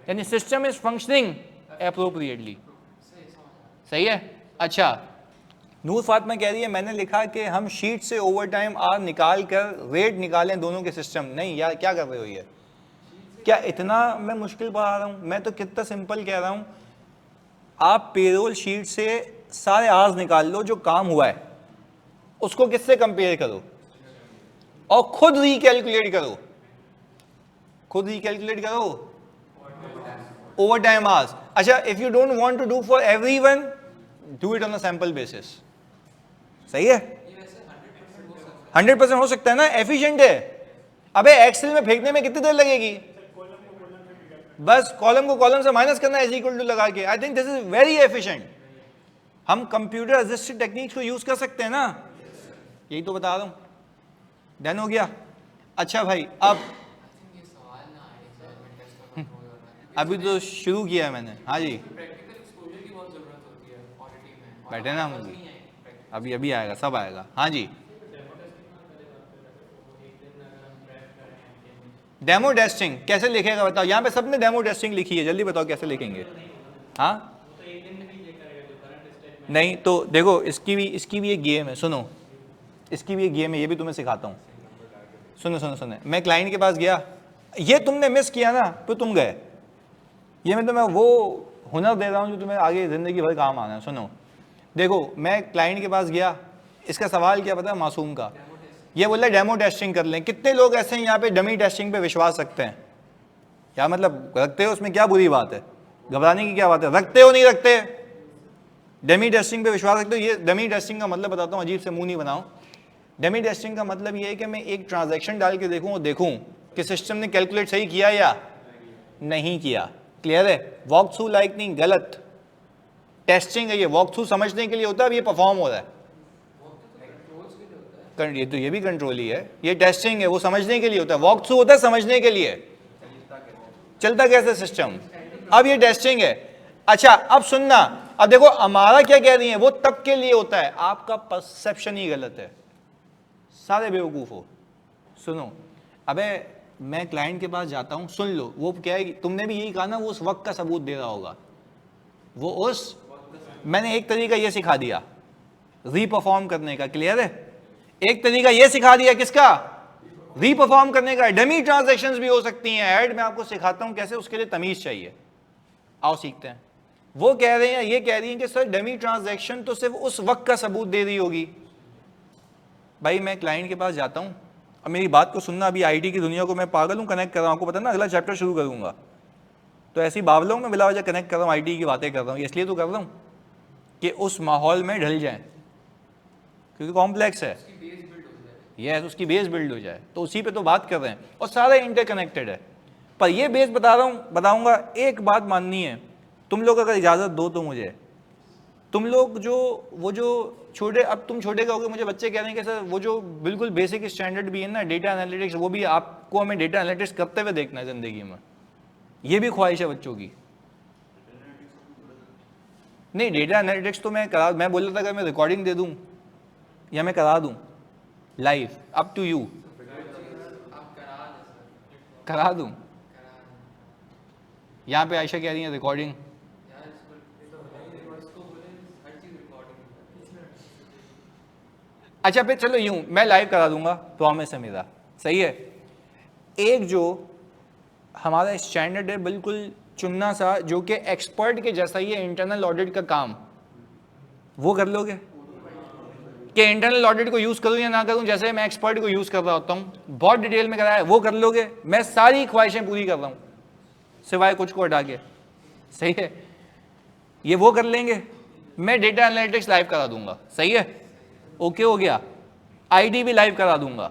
यानी सिस्टम इज फंक्शनिंग एप्रोप्रिएटली। सही है। अच्छा नूर फातिमा कह रही है मैंने लिखा कि हम शीट से ओवर टाइम आर निकाल कर रेट निकालें दोनों के सिस्टम। नहीं यार, क्या कर रहे हो ये? क्या इतना मैं मुश्किल पढ़ा रहा हूँ? मैं तो कितना सिंपल कह रहा हूँ, आप पेरोल शीट से सारे आर्स निकाल लो जो काम हुआ है, उसको किससे कंपेयर करो और खुद रिकैलकुलेट करो, खुद रिकैलकुलेट करो ओवर टाइम आवर्स। अच्छा, if you don't want to do for everyone, do it on a sample basis. सही है? 100% हो सकता है ना, एफिशिएंट है। अबे एक्सेल में फेंकने में कितनी देर लगेगी? बस कॉलम को कॉलम से माइनस करना है इक्वल टू लगा के। I think this is very efficient. हम कंप्यूटर असिस्टेड टेक्निक्स को यूज कर सकते हैं ना, यही तो बता रहा हूं। डन हो गया? अच्छा भाई, अब अभी तो शुरू किया है मैंने। हाँ जी, बैठे ना मुझे, अभी अभी आएगा, सब आएगा। हाँ जी, डेमो टेस्टिंग कैसे लिखेगा बताओ? यहाँ पे सबने डेमो टेस्टिंग लिखी है, जल्दी बताओ कैसे लिखेंगे। हाँ नहीं तो देखो, इसकी भी एक गेम है, सुनो, इसकी भी एक गेम है, ये भी तुम्हें सिखाता हूँ। सुनो सुनो सुनो, मैं क्लाइंट के पास गया, ये तुमने मिस किया ना तो तुम गए। ये मैं तुम्हें वो हुनर दे रहा हूँ जो तुम्हें आगे ज़िंदगी भर काम आना है। सुनो, देखो मैं क्लाइंट के पास गया, इसका सवाल क्या पता है मासूम का, ये बोला डेमो टेस्टिंग कर लें। कितने लोग ऐसे हैं यहाँ पे डमी टेस्टिंग पे विश्वास रखते हैं? क्या मतलब रखते हो, उसमें क्या बुरी बात है? घबराने की क्या बात है? रखते हो नहीं रखते? डेमी टेस्टिंग पे विश्वास रखते हो? ये डेमी टेस्टिंग का मतलब बताता हूँ, अजीब से मुंह नहीं बनाओ। डेमी टेस्टिंग का मतलब ये है कि मैं एक ट्रांजैक्शन डाल के देखूँ और देखूँ कि सिस्टम ने कैलकुलेट सही किया या नहीं किया। क्लियर है? वॉक थ्रू लाइक नहीं, गलत। टेस्टिंग है ये, वॉक थ्रू समझने के लिए होता है, अब ये परफॉर्म हो रहा है। ये तो ये भी कंट्रोल ही है, ये टेस्टिंग है, वो समझने के लिए होता है। वॉक थ्रू होता है समझने के लिए, चलता कैसे सिस्टम। अब ये टेस्टिंग है। अच्छा अब सुनना, अब देखो हमारा क्या कह रही है, वो तब के लिए होता है, आपका परसेप्शन ही गलत है, सारे बेवकूफ हो। सुनो, अबे मैं क्लाइंट के पास जाता हूं, सुन लो, वो क्या है, तुमने भी यही कहा ना, वो उस वक्त का सबूत दे रहा होगा, वो उस, मैंने एक तरीका ये सिखा दिया रीपरफॉर्म करने का। क्लियर है? एक तरीका ये सिखा दिया, किसका? रीपरफॉर्म करने का। डमी ट्रांजैक्शंस भी हो सकती हैं ऐड, मैं आपको सिखाता हूं कैसे, उसके लिए तमीज चाहिए, आओ सीखते हैं। वो कह रहे हैं, ये कह रही हैं कि सर डमी ट्रांजैक्शन तो सिर्फ उस वक्त का सबूत दे रही होगी। भाई मैं क्लाइंट के पास जाता हूं, अब मेरी बात को सुनना, अभी आईटी की दुनिया को मैं पागल हूं कनेक्ट कर रहा हूं, आपको पता ना अगला चैप्टर शुरू करूंगा, तो ऐसी बावलों में बिला वजह कनेक्ट कर रहा हूं, आईटी की बातें कर रहा हूं, इसलिए तो कर रहा हूं कि उस माहौल में ढल जाएं, क्योंकि कॉम्प्लेक्स है। यस, उसकी बेस बिल्ड हो जाए, तो उसी पे तो बात कर रहे हैं, और सारा इंटरकनेक्टेड है। पर ये बेस बता रहा हूँ, बताऊंगा। एक बात माननी है, तुम लोग अगर इजाज़त दो तो मुझे, तुम लोग जो वो जो छोटे, अब तुम छोटे कहोगे, मुझे बच्चे कह रहे हैं कि सर वो जो बिल्कुल बेसिक स्टैंडर्ड भी है ना डेटा एनालिटिक्स, वो भी आपको हमें डेटा एनालिटिक्स करते हुए देखना है ज़िंदगी में, ये भी ख्वाहिश है बच्चों की। नहीं, डेटा एनालिटिक्स तो मैं बोल रहा था अगर मैं रिकॉर्डिंग दे दूँ या मैं करा दूँ लाइव, अप टू यू, करा दूँ। यहाँ पे आयशा कह रही है रिकॉर्डिंग, अच्छा फिर चलो यूं, मैं लाइव करा दूंगा, प्रॉमिस है मेरा। सही है? एक जो हमारा स्टैंडर्ड है बिल्कुल चुनना सा, जो कि एक्सपर्ट के जैसा ही है, इंटरनल ऑडिट का काम, वो कर लोगे? कि इंटरनल ऑडिट को यूज करूं या ना करूं, जैसे मैं एक्सपर्ट को यूज कर रहा होता हूं, बहुत डिटेल में कराया, वो कर लोगे? मैं सारी ख्वाहिशें पूरी कर रहा हूं सिवाय कुछ को हटा के। सही है? ये वो कर लेंगे, मैं डेटा एनालिटिक्स लाइव करा दूंगा। सही है? ओके हो गया? आईडी भी लाइव करा दूंगा।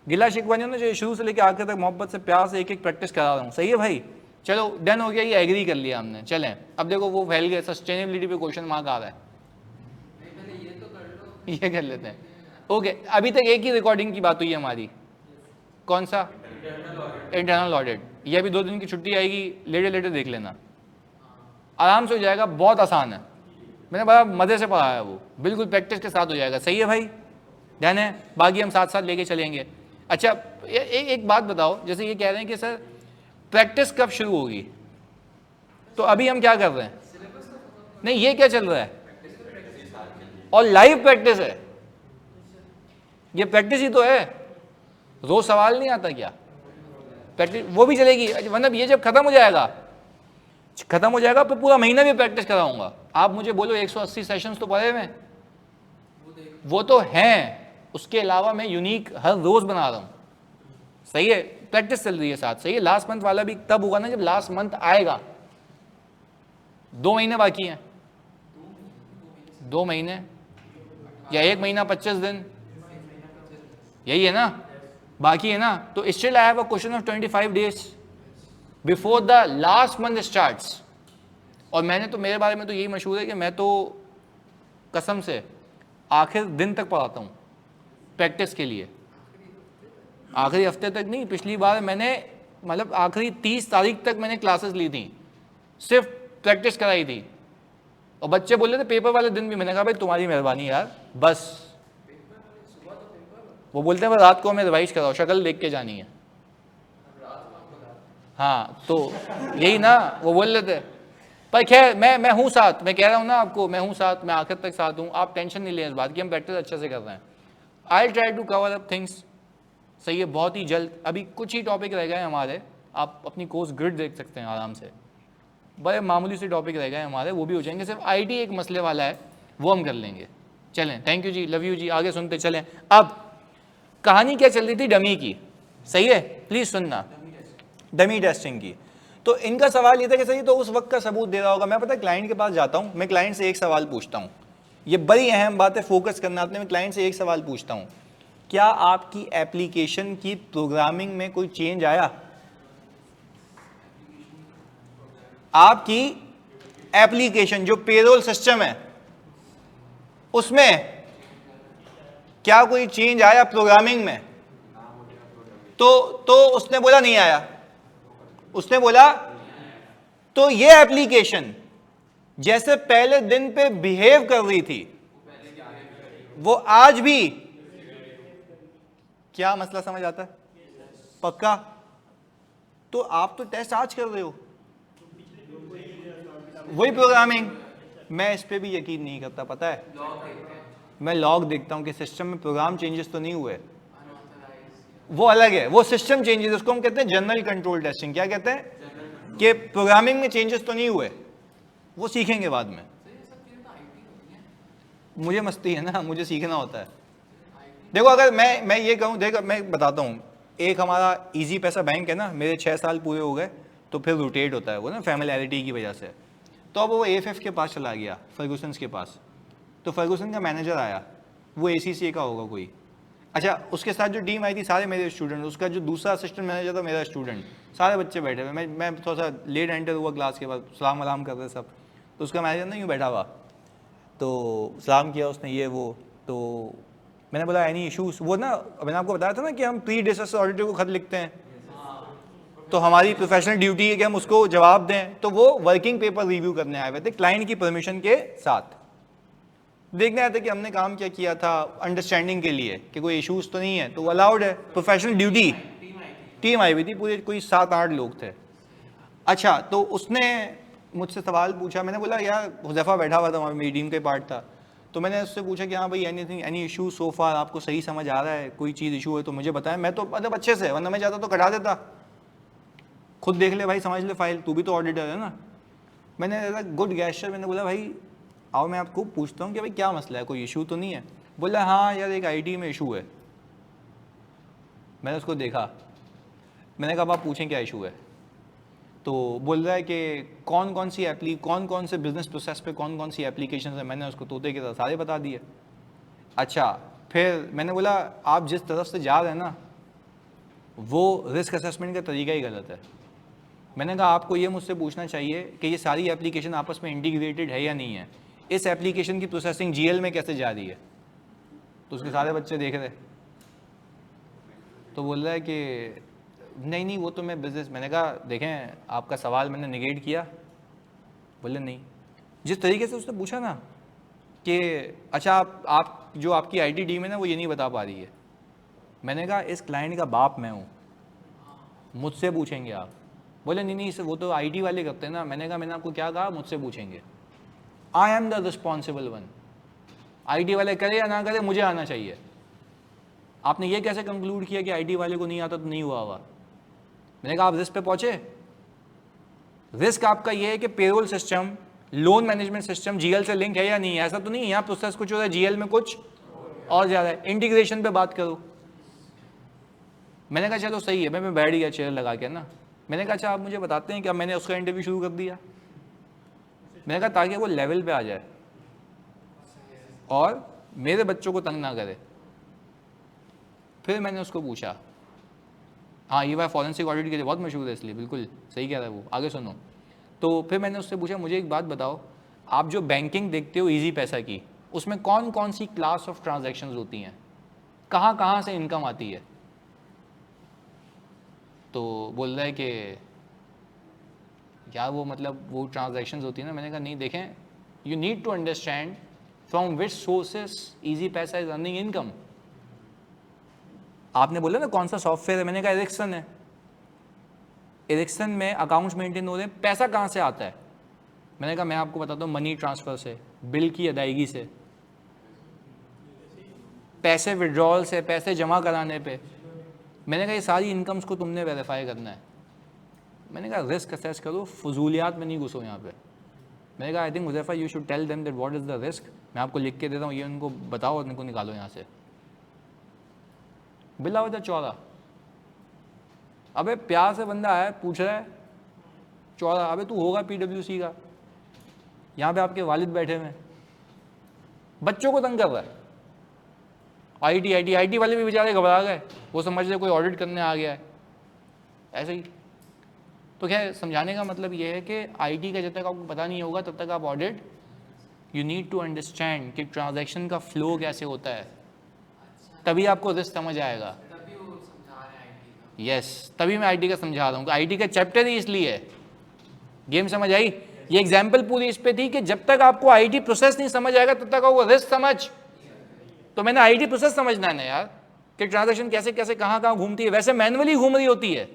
गिला शिकवा नहीं होना, शुरू से लेकर आखिर तक मोहब्बत से प्यार से एक एक प्रैक्टिस करा रहा हूँ। सही है भाई? चलो डन हो गया, ये एग्री कर लिया हमने। चलें अब देखो वो फैल गया, सस्टेनेबिलिटी पे क्वेश्चन मार्क आ रहा है, ये कर लेते हैं। ओके, अभी तक एक ही रिकॉर्डिंग की बात हुई है हमारी, कौन सा? Internal audit. ये अभी 2 दिन की छुट्टी आएगी, लेटे लेटे देख लेना, आराम से हो जाएगा, बहुत आसान है, मैंने बड़ा मज़े से पढ़ाया है, वो बिल्कुल प्रैक्टिस के साथ हो जाएगा। सही है भाई? ध्यान है? बाकी हम साथ साथ लेके चलेंगे। अच्छा एक बात बताओ, जैसे ये कह रहे हैं कि सर प्रैक्टिस कब शुरू होगी, तो अभी हम क्या कर रहे हैं? नहीं, ये क्या चल रहा है? और लाइव प्रैक्टिस है, ये प्रैक्टिस ही तो है, रोज सवाल नहीं आता क्या, प्रैक्टिस वो भी चलेगी। मतलब ये जब खत्म हो जाएगा फिर पूरा महीना भी प्रैक्टिस कराऊंगा। आप मुझे बोलो 180 सेशंस तो पढ़े में, वो तो हैं, उसके अलावा मैं यूनिक हर रोज बना रहा हूं। सही है, प्रैक्टिस चल रही है साथ। सही है, लास्ट मंथ वाला भी तब होगा ना जब लास्ट मंथ आएगा। 2 महीने बाकी हैं, 2 महीने या 1 महीना 25 दिन, यही है ना, बाकी है ना। तो still I have a question of 25 days before the last month starts. और मैंने तो, मेरे बारे में तो यही मशहूर है कि मैं तो कसम से आखिर दिन तक पढ़ाता हूँ प्रैक्टिस के लिए। आखिरी हफ्ते तक नहीं, पिछली बार मैंने मतलब आखिरी 30 तारीख तक मैंने क्लासेस ली थी, सिर्फ प्रैक्टिस कराई थी। और बच्चे बोल रहे थे पेपर वाले दिन भी, मैंने कहा भाई तुम्हारी मेहरबानी यार, बस। वो बोलते हैं रात को हमें रिवाइज कराओ, शक्ल देख के जानी है। हाँ तो यही ना, वो बोल रहे थे। पर खैर मैं हूँ साथ, मैं कह रहा हूँ ना आपको, मैं हूँ साथ, मैं आखिर तक साथ हूँ। आप टेंशन नहीं लें इस बात की, हम प्रैक्टिस अच्छे से कर रहे हैं। I try to cover up things. सही है, बहुत ही जल्द। अभी कुछ ही टॉपिक रह गए हैं हमारे, आप अपनी कोर्स ग्रिड देख सकते हैं आराम से। बड़े मामूली से टॉपिक रह गए हैं हमारे, वो भी हो जाएंगे। सिर्फ आईटी एक मसले वाला है, वो हम कर लेंगे। चलें, थैंक यू जी, लव यू जी, आगे सुनते चलें। अब कहानी क्या चल रही थी, डमी की। सही है, प्लीज सुनना, डमी टेस्टिंग की। तो इनका सवाल ये था कि सही तो उस वक्त का सबूत दे रहा होगा। मैं पता है क्लाइंट के पास जाता हूँ, मैं क्लाइंट से एक सवाल पूछता हूँ, ये बड़ी अहम बात है, फोकस करना आपने। मैं क्लाइंट से एक सवाल पूछता हूँ, क्या आपकी एप्लीकेशन की प्रोग्रामिंग में कोई चेंज आया? आपकी एप्लीकेशन जो पेरोल सिस्टम है उसमें क्या कोई चेंज आया प्रोग्रामिंग में? तो उसने बोला नहीं आया। उसने बोला तो ये एप्लीकेशन जैसे पहले दिन पे बिहेव कर रही थी वो आज भी, क्या मसला समझ आता है? पक्का? तो आप तो टेस्ट आज कर रहे हो, वही प्रोग्रामिंग। मैं इस पे भी यकीन नहीं करता, पता है, मैं लॉग देखता हूं कि सिस्टम में प्रोग्राम चेंजेस तो नहीं हुए, वो अलग है, वो सिस्टम चेंजेस, उसको हम कहते हैं जनरल कंट्रोल टेस्टिंग। क्या कहते हैं? कि प्रोग्रामिंग में चेंजेस तो नहीं हुए, वो सीखेंगे बाद में। मुझे मस्ती है ना, मुझे सीखना होता है। देखो अगर मैं ये कहूँ, देखो मैं बताता हूँ, एक हमारा इजी पैसा बैंक है ना, मेरे 6 साल पूरे हो गए तो फिर रोटेट होता है वो ना, फैमिलियरिटी की वजह से। तो अब वो AFF के पास चला गया, फर्गूसन के पास। तो फर्गूसन का मैनेजर आया, वो ACCA का होगा कोई। अच्छा, उसके साथ जो टीम आई थी सारे मेरे स्टूडेंट, उसका जो दूसरा असिस्टेंट मैनेजर था मेरा स्टूडेंट, सारे बच्चे बैठे हुए। मैं थोड़ा सा लेट एंटर हुआ क्लास के बाद, सलाम वलाम कर रहे सब। तो उसका मैनेजर ना यूँ बैठा हुआ, तो सलाम किया उसने, ये वो। तो मैंने बोला एनी इशूज़? वो ना, मैंने आपको बताया था ना कि हम प्री डिस्कस ऑडिटर को खत लिखते हैं, तो हमारी प्रोफेशनल ड्यूटी है कि हम उसको जवाब दें। तो वो वर्किंग पेपर रिव्यू करने आए हुए थे क्लाइंट की परमिशन के साथ, देखने आए थे कि हमने काम क्या किया था, अंडरस्टैंडिंग के लिए कि कोई इश्यूज तो नहीं है। तो अलाउड है, प्रोफेशनल ड्यूटी। टीम आई हुई थी पूरे, कोई 7-8 लोग थे। अच्छा, तो उसने मुझसे सवाल पूछा, मैंने बोला यार हुज़ैफा बैठा हुआ था, मेरी टीम का पार्ट था। तो मैंने उससे पूछा कि हाँ भाई एनीथिंग, एनी इशू सो फार, आपको सही समझ आ रहा है, कोई चीज़ इशू है तो मुझे बताएं। मैं तो मतलब अच्छे से, वरना मैं चाहता तो कटा देता, खुद देख ले भाई, समझ ले फाइल, तू भी तो ऑडिटर है ना। मैंने गुड गैस्चर, मैंने बोला भाई आओ मैं आपको पूछता हूँ कि भाई क्या मसला है, कोई इशू तो नहीं है? बोला हाँ यार एक IT में इशू है। मैंने उसको देखा, मैंने कहा आप पूछें क्या इशू है? तो बोल रहा है कि कौन कौन से बिजनेस प्रोसेस पे कौन कौन सी एप्लीकेशन है। मैंने उसको तोते के साथ सारे बता दिए। अच्छा, फिर मैंने बोला आप जिस तरफ से जा रहे हैं ना वो रिस्क असेसमेंट का तरीका ही गलत है। मैंने कहा आपको ये मुझसे पूछना चाहिए कि ये सारी एप्लीकेशन आपस में इंटीग्रेटेड है या नहीं है, इस एप्लीकेशन की प्रोसेसिंग GL में कैसे जा रही है? तो उसके सारे बच्चे देख रहे, तो बोल रहा है कि नहीं वो तो मैं बिजनेस। मैंने कहा देखें आपका सवाल मैंने निगेट किया? बोले नहीं। जिस तरीके से उसने पूछा ना कि अच्छा आप जो आपकी IT टीम है ना वो ये नहीं बता पा रही है, मैंने कहा इस क्लाइंट का बाप मैं हूँ, मुझसे पूछेंगे आप। बोले नहीं वो तो IT वाले करते हैं ना। मैंने कहा मैंने आपको क्या कहा, मुझसे पूछेंगे, I am the responsible one. IT वाले करे या ना करे मुझे आना चाहिए। आपने ये कैसे कंक्लूड किया कि आईटी वाले को नहीं आता तो नहीं हुआ होगा? मैंने कहा आप रिस्क पे पहुंचे। रिस्क आपका ये है कि payroll system, loan management system GL से लिंक है या नहीं है। ऐसा तो नहीं है यहाँ प्रोसेस कुछ हो रहा है, जीएल में कुछ और ज़्यादा है। इंटीग्रेशन पे बात करो। मैंने कहा चलो सही है, मैं बैठ गया चेयर लगा के ना। मैंने कहा अच्छा आप मुझे बताते हैं क्या? मैंने उसका इंटरव्यू शुरू कर दिया। मैंने कहा ताकि वो लेवल पे आ जाए और मेरे बच्चों को तंग ना करे। फिर मैंने उसको पूछा, हाँ ये फॉरेंसिक ऑडिट के लिए बहुत मशहूर है, इसलिए बिल्कुल सही कह रहा है वो, आगे सुनो। तो फिर मैंने उससे पूछा मुझे एक बात बताओ, आप जो बैंकिंग देखते हो इजी पैसा की, उसमें कौन कौन सी क्लास ऑफ ट्रांजैक्शंस होती हैं, कहाँ कहाँ से इनकम आती है? तो बोल रहा है कि यार वो मतलब वो ट्रांजैक्शंस होती है ना। मैंने कहा नहीं देखें, you need to understand from which sources easy पैसा इज अर्निंग इनकम। आपने बोला ना कौन सा सॉफ्टवेयर है, मैंने कहा एरिक्सन है। एरिक्सन में अकाउंट्स मेंटेन हो रहे हैं, पैसा कहाँ से आता है? मैंने कहा मैं आपको बताता हूँ, मनी ट्रांसफ़र से, बिल की अदायगी से, पैसे विड्रॉल से, पैसे जमा कराने पे। मैंने कहा ये सारी इनकम्स को तुमने वेरीफाई करना है। मैंने कहा रिस्क असेस करो, फजूलियात में नहीं घुसो यहाँ पे। मैंने कहा I think Huzaifa you should tell them that what is the risk. मैं आपको लिख के देता हूँ, ये उनको बताओ और उनको निकालो यहाँ से। बिला हुआ था चौरा। अबे प्यार से बंदा आया पूछ रहा है चौरा, अबे तू होगा पीडब्ल्यूसी का, यहाँ पे आपके वालिद बैठे हुए हैं, बच्चों को तंग कर रहा है। आईटी वाले भी बेचारे घबरा गए, वो समझ रहे कोई ऑडिट करने आ गया है ऐसे ही। तो क्या समझाने का मतलब ये है कि आईटी का जब तक आपको पता नहीं होगा तब तक आप audit, you need to understand कि ट्रांजैक्शन का फ्लो कैसे होता है, तभी आपको रिस्क समझ आएगा। यस, तभी मैं आईटी का समझा रहा हूँ। आईटी का चैप्टर ही इसलिए है। गेम समझ आई? ये एग्जाम्पल पूरी इस पे थी कि जब तक आपको आईटी प्रोसेस नहीं समझ आएगा तब तक आपको रिस्क समझ। तो मैंने आईटी प्रोसेस समझना है ना यार, कि ट्रांजैक्शन कैसे कैसे कहाँ कहाँ घूमती है। वैसे मैनुअली घूम रही होती है,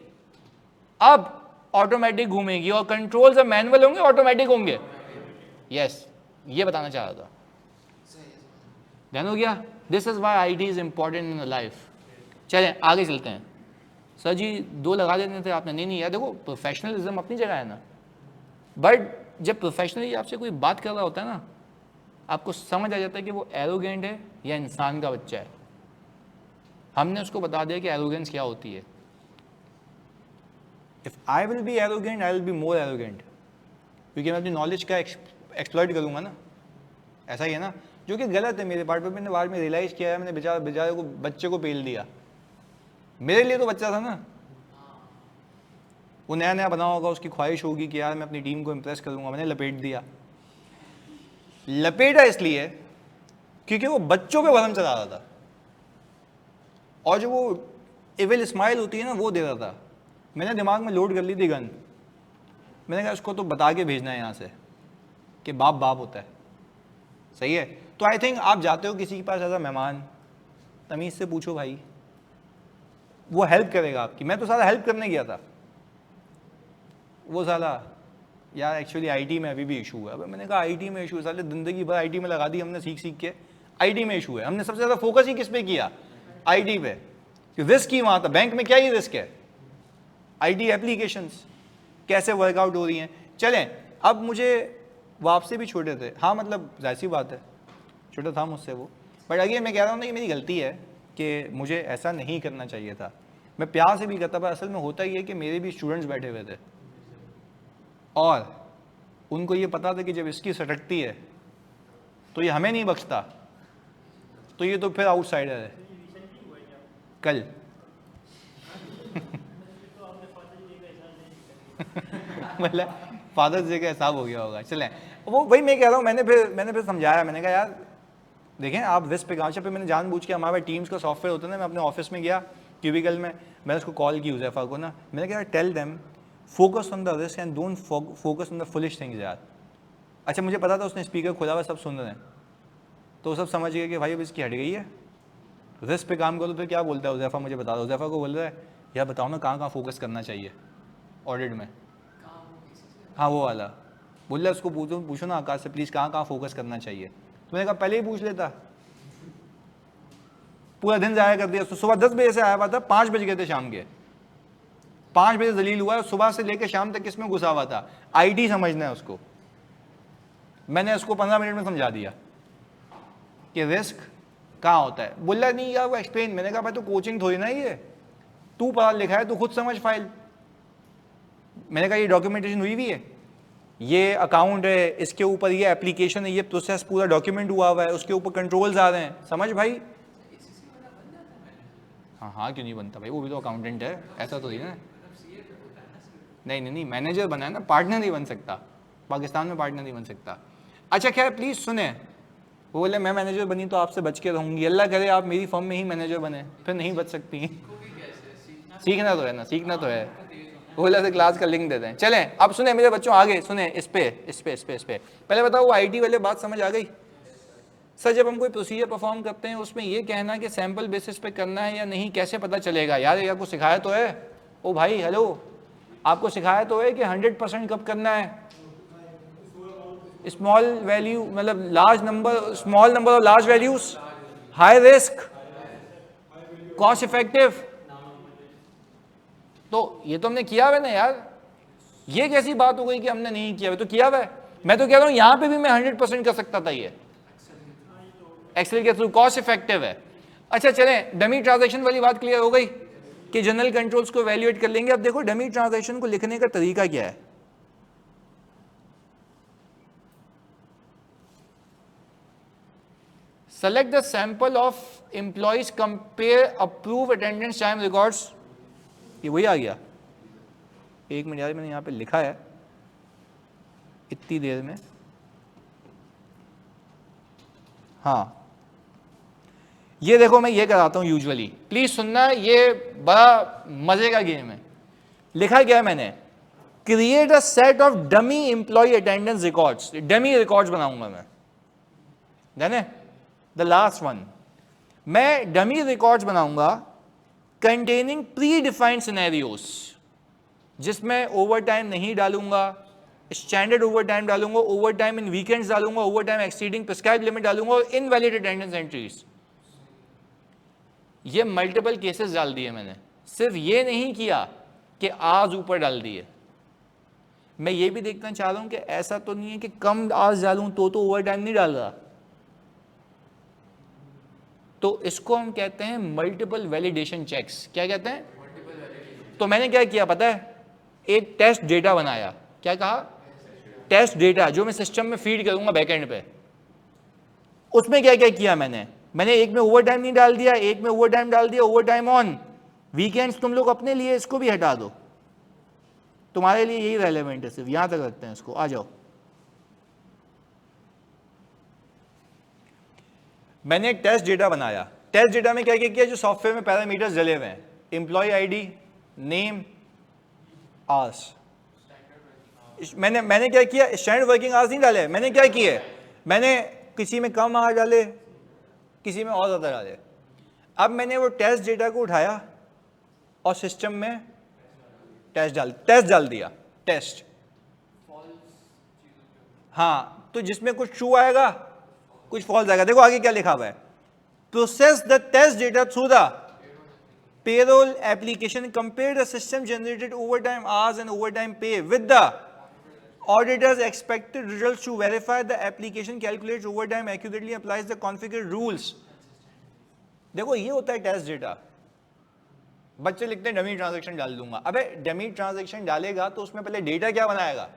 अब ऑटोमेटिक घूमेगी, और कंट्रोल जब मैनुअल होंगे ऑटोमेटिक होंगे। यस, ये बताना चाह रहा था। ध्यान हो गया? This is why it is important in life. चलें आगे चलते हैं। सर जी 2 लगा देने थे आपने। नहीं नहीं यार देखो, प्रोफेशनलिज्म अपनी जगह है ना, बट जब प्रोफेशनली आपसे कोई बात कर रहा होता है ना, आपको समझ आ जाता है कि वो एरोगेंट है या इंसान का बच्चा है। हमने उसको बता दिया कि एरोगेंस क्या होती है। If I will be arrogant I will be more arrogant, क्योंकि मैं अपनी नॉलेज का एक्सप्लॉइट करूंगा ना। ऐसा ही है ना, जो कि गलत है मेरे पार्ट पर। मैंने बाद में रियलाइज़ किया है, मैंने बेचारे को, बच्चे को पेल दिया। मेरे लिए तो बच्चा था ना, वो नया नया बना होगा, उसकी ख्वाहिश होगी कि यार मैं अपनी टीम को इम्प्रेस करूंगा। मैंने लपेट दिया। लपेटा इसलिए क्योंकि वो बच्चों पे भरम चला रहा था, और जो वो इविल स्माइल होती है ना वो दे रहा था। मैंने दिमाग में लोड कर ली थी गन। मैंने कहा उसको तो बता के भेजना है यहाँ से कि बाप बाप होता है। सही है? तो आई थिंक आप जाते हो किसी के पास ऐसा मेहमान, तमीज़ से पूछो भाई, वो हेल्प करेगा आपकी। मैं तो सारा हेल्प करने गया था, वो साला यार एक्चुअली आईटी में अभी भी इशू है। अब मैंने कहा आईटी में इशू है, साले ज़िंदगी भर आईटी में लगा दी हमने सीख सीख के, आईटी में इशू है। हमने सबसे ज़्यादा फोकस ही किस पे किया? आईटी पे। रिस्क ही वहाँ था। बैंक में क्या ही रिस्क है? आईटी एप्लीकेशंस कैसे वर्कआउट हो रही हैं। चलें, अब मुझे वो आपसे भी छोटे थे, हाँ मतलब जाहिर सी बात है छोटा था मुझसे वो, बट अगेन मैं कह रहा हूँ ना कि मेरी गलती है कि मुझे ऐसा नहीं करना चाहिए था। मैं प्यार से भी करता, पर असल में होता ही है कि मेरे भी स्टूडेंट्स बैठे हुए थे और उनको ये पता था कि जब इसकी सटकती है तो ये हमें नहीं बख्शता, तो ये तो फिर आउटसाइडर है। कल मतलब फादर्स डे का हिसाब हो गया होगा। चलें, वो वही मैं कह रहा हूँ। मैंने फिर समझाया। मैंने कहा यार देखें आप रिस्क पे गाँव पे, मैंने जानबूझ के, हमारे टीम्स का सॉफ्टवेयर होता है ना, मैं अपने ऑफिस में गया क्यूबिकल में, मैंने उसको कॉल की हुज़ैफा को ना, मैंने कहा tell them focus on the risk and don't focus on the foolish things यार। अच्छा मुझे पता था उसने स्पीकर खोला हुआ, सब सुन रहे हैं, तो सब समझ गए कि भाई अब इसकी हट गई है, रिस्क पे काम करो। तो क्या बोलता है हुज़ैफा, मुझे बता दो। हुज़ैफा को बोल रहा है यार बताओ ना कहाँ कहाँ फोकस करना चाहिए ऑडिट में। हाँ वो वाला बोल रहा है, उसको पूछो ना आकाश से प्लीज़ कहाँ कहाँ फोकस करना चाहिए। तो मैंने कहा पहले ही पूछ लेता, पूरा दिन जाया कर दिया। तो सुबह 10 बजे से आया हुआ था, 5 बज गए थे शाम के, 5 बजे जलील हुआ, सुबह से लेकर शाम तक किसमें घुसा हुआ था, आईटी समझना है उसको। मैंने उसको 15 मिनट में समझा दिया कि रिस्क कहाँ होता है। बोला नहीं यार वो एक्सप्लेन। मैंने कहा भाई तो कोचिंग थोड़ी ना ये, तू पढ़ा लिखा है, तू खुद समझ फाइल। मैंने कहा ये डॉक्यूमेंटेशन हुई है, ये अकाउंट है, इसके ऊपर ये एप्लीकेशन है, ये प्रोसेस पूरा डॉक्यूमेंट हुआ हुआ है, उसके ऊपर कंट्रोल्स आ रहे हैं, समझ भाई। हाँ हाँ क्यों नहीं बनता भाई, वो भी तो अकाउंटेंट है, ऐसा तो ही ना। नहीं नहीं नहीं, मैनेजर बना है ना, पार्टनर नहीं बन सकता, पाकिस्तान में पार्टनर नहीं बन सकता। अच्छा खैर प्लीज़ सुने, वो बोले मैं मैनेजर बनी तो आपसे बच के रहूँगी, अल्लाह करे आप मेरी फर्म में ही मैनेजर बने, फिर नहीं बच सकती। सीखना तो है ना, सीखना तो है। बोला से क्लास का लिंक दे दें। चलें अब सुने मेरे बच्चों, आगे सुने, इस पे पहले बताओ वो आईटी वाले बात समझ आ गई। सर जब हम कोई प्रोसीजर परफॉर्म करते हैं उसमें ये कहना कि सैंपल बेसिस पे करना है या नहीं कैसे पता चलेगा? यार ये आपको सिखाया तो है, ओ भाई हेलो, आपको सिखाया तो है कि 100% कब करना है। स्मॉल वैल्यू मतलब large number, small number of large values, high risk, cost effective. तो ये तो हमने किया हुआ है ना यार, ये कैसी बात हो गई कि हमने नहीं किया हुआ? तो किया हुआ है। मैं तो कह रहा हूं यहां पे भी मैं 100% कर सकता था, ये एक्सेल के थ्रू कॉस्ट इफेक्टिव है। अच्छा चलें, डमी ट्रांजैक्शन वाली बात क्लियर हो गई कि जनरल कंट्रोल्स को वैल्यूएट कर लेंगे। अब देखो डमी ट्रांजैक्शन को लिखने का तरीका क्या है। Select the sample of employees, compare, approve attendance time records. ये वही आ गया, एक मिनट यार मैंने यहाँ पे लिखा है इतनी देर में। हाँ ये देखो मैं ये कराता हूँ यूजुअली, प्लीज सुनना, ये बड़ा मजे का गेम है। लिखा क्या है मैंने, create a set of dummy employ attendance records. Dummy records बनाऊंगा मैं, जाने द लास्ट वन, मैं डमी रिकॉर्ड्स बनाऊंगा कंटेनिंग प्री डिफाइंड सिनेरियोस, जिसमें ओवर टाइम नहीं डालूंगा, स्टैंडर्ड ओवर टाइम डालूंगा, ओवर टाइम इन वीकेंड्स डालूंगा, overtime exceeding prescribed limit डालूंगा और इनवैलिड अटेंडेंस एंट्रीज। ये मल्टीपल केसेस डाल दिए मैंने, सिर्फ ये नहीं किया कि आज ऊपर डाल दिए। मैं ये भी देखना चाह रहा हूं कि ऐसा तो नहीं है कि कम आज डालूं तो ओवर टाइम नहीं डाल रहा। तो इसको हम कहते हैं मल्टीपल वैलिडेशन चेक्स। क्या कहते हैं? तो मैंने क्या किया पता है, एक टेस्ट डेटा बनाया। क्या कहा? टेस्ट डेटा, जो मैं सिस्टम में फीड करूंगा बैकएंड पे। उसमें क्या क्या किया मैंने एक में ओवर टाइम नहीं डाल दिया, एक में ओवर टाइम डाल दिया, ओवर टाइम ऑन वीकेंड्स तुम लोग अपने लिए इसको भी हटा दो, तुम्हारे लिए यही रेलेवेंट है, सिर्फ यहां तक रखते हैं इसको। आ जाओ, मैंने एक टेस्ट डेटा बनाया। टेस्ट डेटा में क्या क्या किया, जो सॉफ्टवेयर में पैरामीटर्स डले हुए हैं, एम्प्लॉय आईडी, नेम, आवर्स। मैंने क्या किया, स्टैंडर्ड वर्किंग आवर्स नहीं डाले। मैंने क्या किए, मैंने किसी में कम आवर डाले, किसी में और ज़्यादा डाले। अब मैंने वो टेस्ट डेटा को उठाया और सिस्टम में टेस्ट डाल दिया। टेस्ट, हाँ, तो जिसमें कुछ ट्रू आएगा कुछ फॉल्स आएगा। देखो आगे क्या लिखा हुआ है, process the test data through the payroll application, compare the system generated overtime hours and overtime pay with the auditor's expected results to verify the application calculates overtime accurately, applies the configured rules. देखो ये होता है टेस्ट डेटा। बच्चे लिखते हैं डमी ट्रांजैक्शन डाल दूंगा। अबे डमी ट्रांजैक्शन डालेगा तो उसमें पहले डेटा क्या बनाएगा?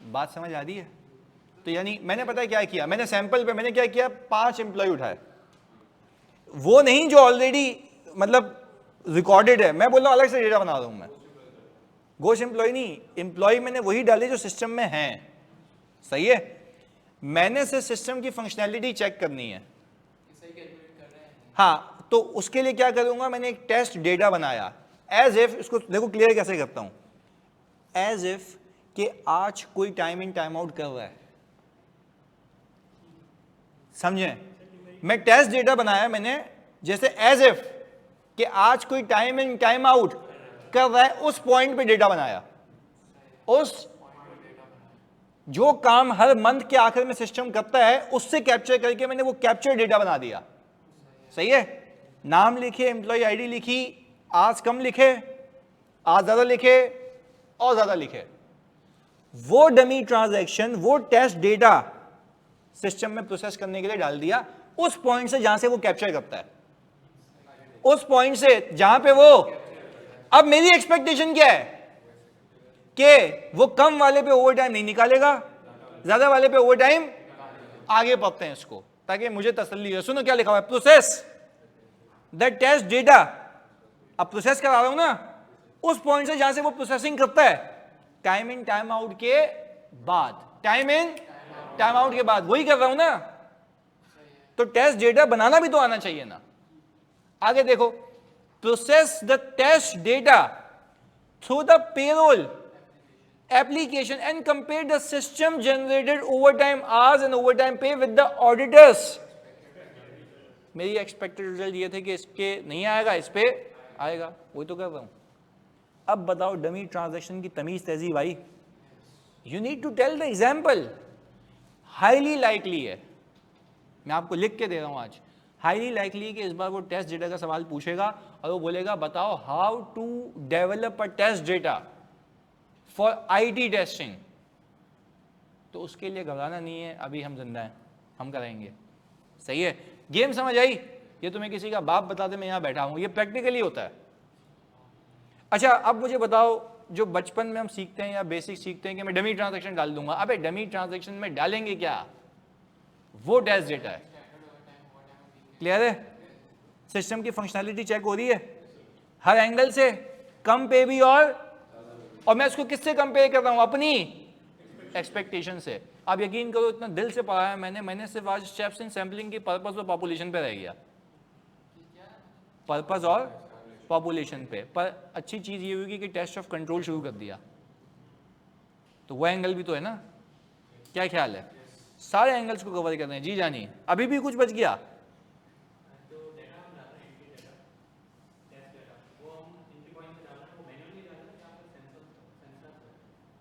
बात समझ आ रही है? तो यानी मैंने पता है क्या किया, मैंने सैंपल पे मैंने क्या किया, 5 एम्प्लॉय उठाए, वो नहीं जो ऑलरेडी मतलब रिकॉर्डेड है। मैं बोल रहा हूं अलग से डेटा बना रहा हूं मैं, गोश एम्प्लॉय नहीं, एम्प्लॉय मैंने वही डाले जो सिस्टम में हैं। सही है, मैंने से सिस्टम की फंक्शनैलिटी चेक करनी है। हाँ, तो उसके लिए क्या करूंगा, मैंने एक टेस्ट डेटा बनाया एज इफ, इसको देखो क्लियर कैसे करता हूं, एज इफ कि आज कोई टाइम इन टाइम आउट कर रहा है। समझे? मैं टेस्ट डेटा बनाया मैंने जैसे एज इफ कि आज कोई टाइम इन टाइम आउट कर रहा है, उस पॉइंट पे डेटा बनाया। उस जो काम हर मंथ के आखिर में सिस्टम करता है उससे कैप्चर करके मैंने वो कैप्चर डेटा बना दिया। सही है, नाम लिखे, एम्प्लॉय आईडी लिखी, आज कम लिखे, आज ज्यादा लिखे और ज्यादा लिखे, वो डमी ट्रांजैक्शन, वो टेस्ट डेटा सिस्टम में प्रोसेस करने के लिए डाल दिया, उस पॉइंट से जहां से वो कैप्चर करता है, उस पॉइंट से जहां पे वो, अब मेरी एक्सपेक्टेशन क्या है कि वो कम वाले पे ओवर टाइम नहीं निकालेगा, ज्यादा वाले पे ओवर टाइम आगे पढ़ते हैं इसको, ताकि मुझे तसल्ली हो। सुनो क्या लिखा हुआ है, प्रोसेस द टेस्ट डेटा। अब प्रोसेस करा रहा हूं ना उस पॉइंट से जहां से वो प्रोसेसिंग करता है, टाइम इन टाइम आउट के बाद, टाइम इन टाइम आउट के बाद, वही कर रहा हूं ना। तो टेस्ट डेटा बनाना भी तो आना चाहिए ना। आगे देखो, process the test data through the payroll application and compare the system generated overtime hours and overtime pay with the auditors। मेरी एक्सपेक्टेड रिजल्ट ये थे कि इसके नहीं आएगा, इस पे आएगा, वही तो कर रहा हूं। अब बताओ डमी ट्रांजैक्शन की तमीज तहजीब आई। You need to tell the example. Highly likely है, मैं आपको लिख के दे रहा हूं आज, हाईली लाइकली है कि इस बार वो टेस्ट डेटा का सवाल पूछेगा और वो बोलेगा बताओ how to develop a test data for IT testing. तो उसके लिए घबराना नहीं है, अभी हम जिंदा हैं, हम करेंगे। सही है, गेम समझ आई? ये तुम्हें किसी का बाप बता दे मैं यहां बैठा हूं, ये प्रैक्टिकली होता है। अच्छा अब मुझे बताओ, जो बचपन में हम सीखते हैं या बेसिक सीखते हैं कि मैं डमी ट्रांजैक्शन डाल दूंगा, अबे डमी ट्रांजैक्शन में डालेंगे क्या, वो टेस्ट डेटा है। क्लियर है? सिस्टम की फंक्शनैलिटी चेक हो रही है हर एंगल से, कम पे भी, और मैं इसको किससे कंपेयर कर रहा हूं, अपनी एक्सपेक्टेशन से। आप यकीन करो इतना दिल से पढ़ा है मैंने सिर्फ आज स्टेप्स इन सैम्पलिंग की पर्पस और पॉपुलेशन पे रह गया, पर्पस और पॉपुलेशन पे। पर अच्छी चीज ये हुई कि टेस्ट ऑफ कंट्रोल शुरू कर दिया, तो वो एंगल भी तो है ना। क्या ख्याल है? सारे एंगल्स को कवर कर रहे हैं। जी जानी, अभी भी कुछ बच गया?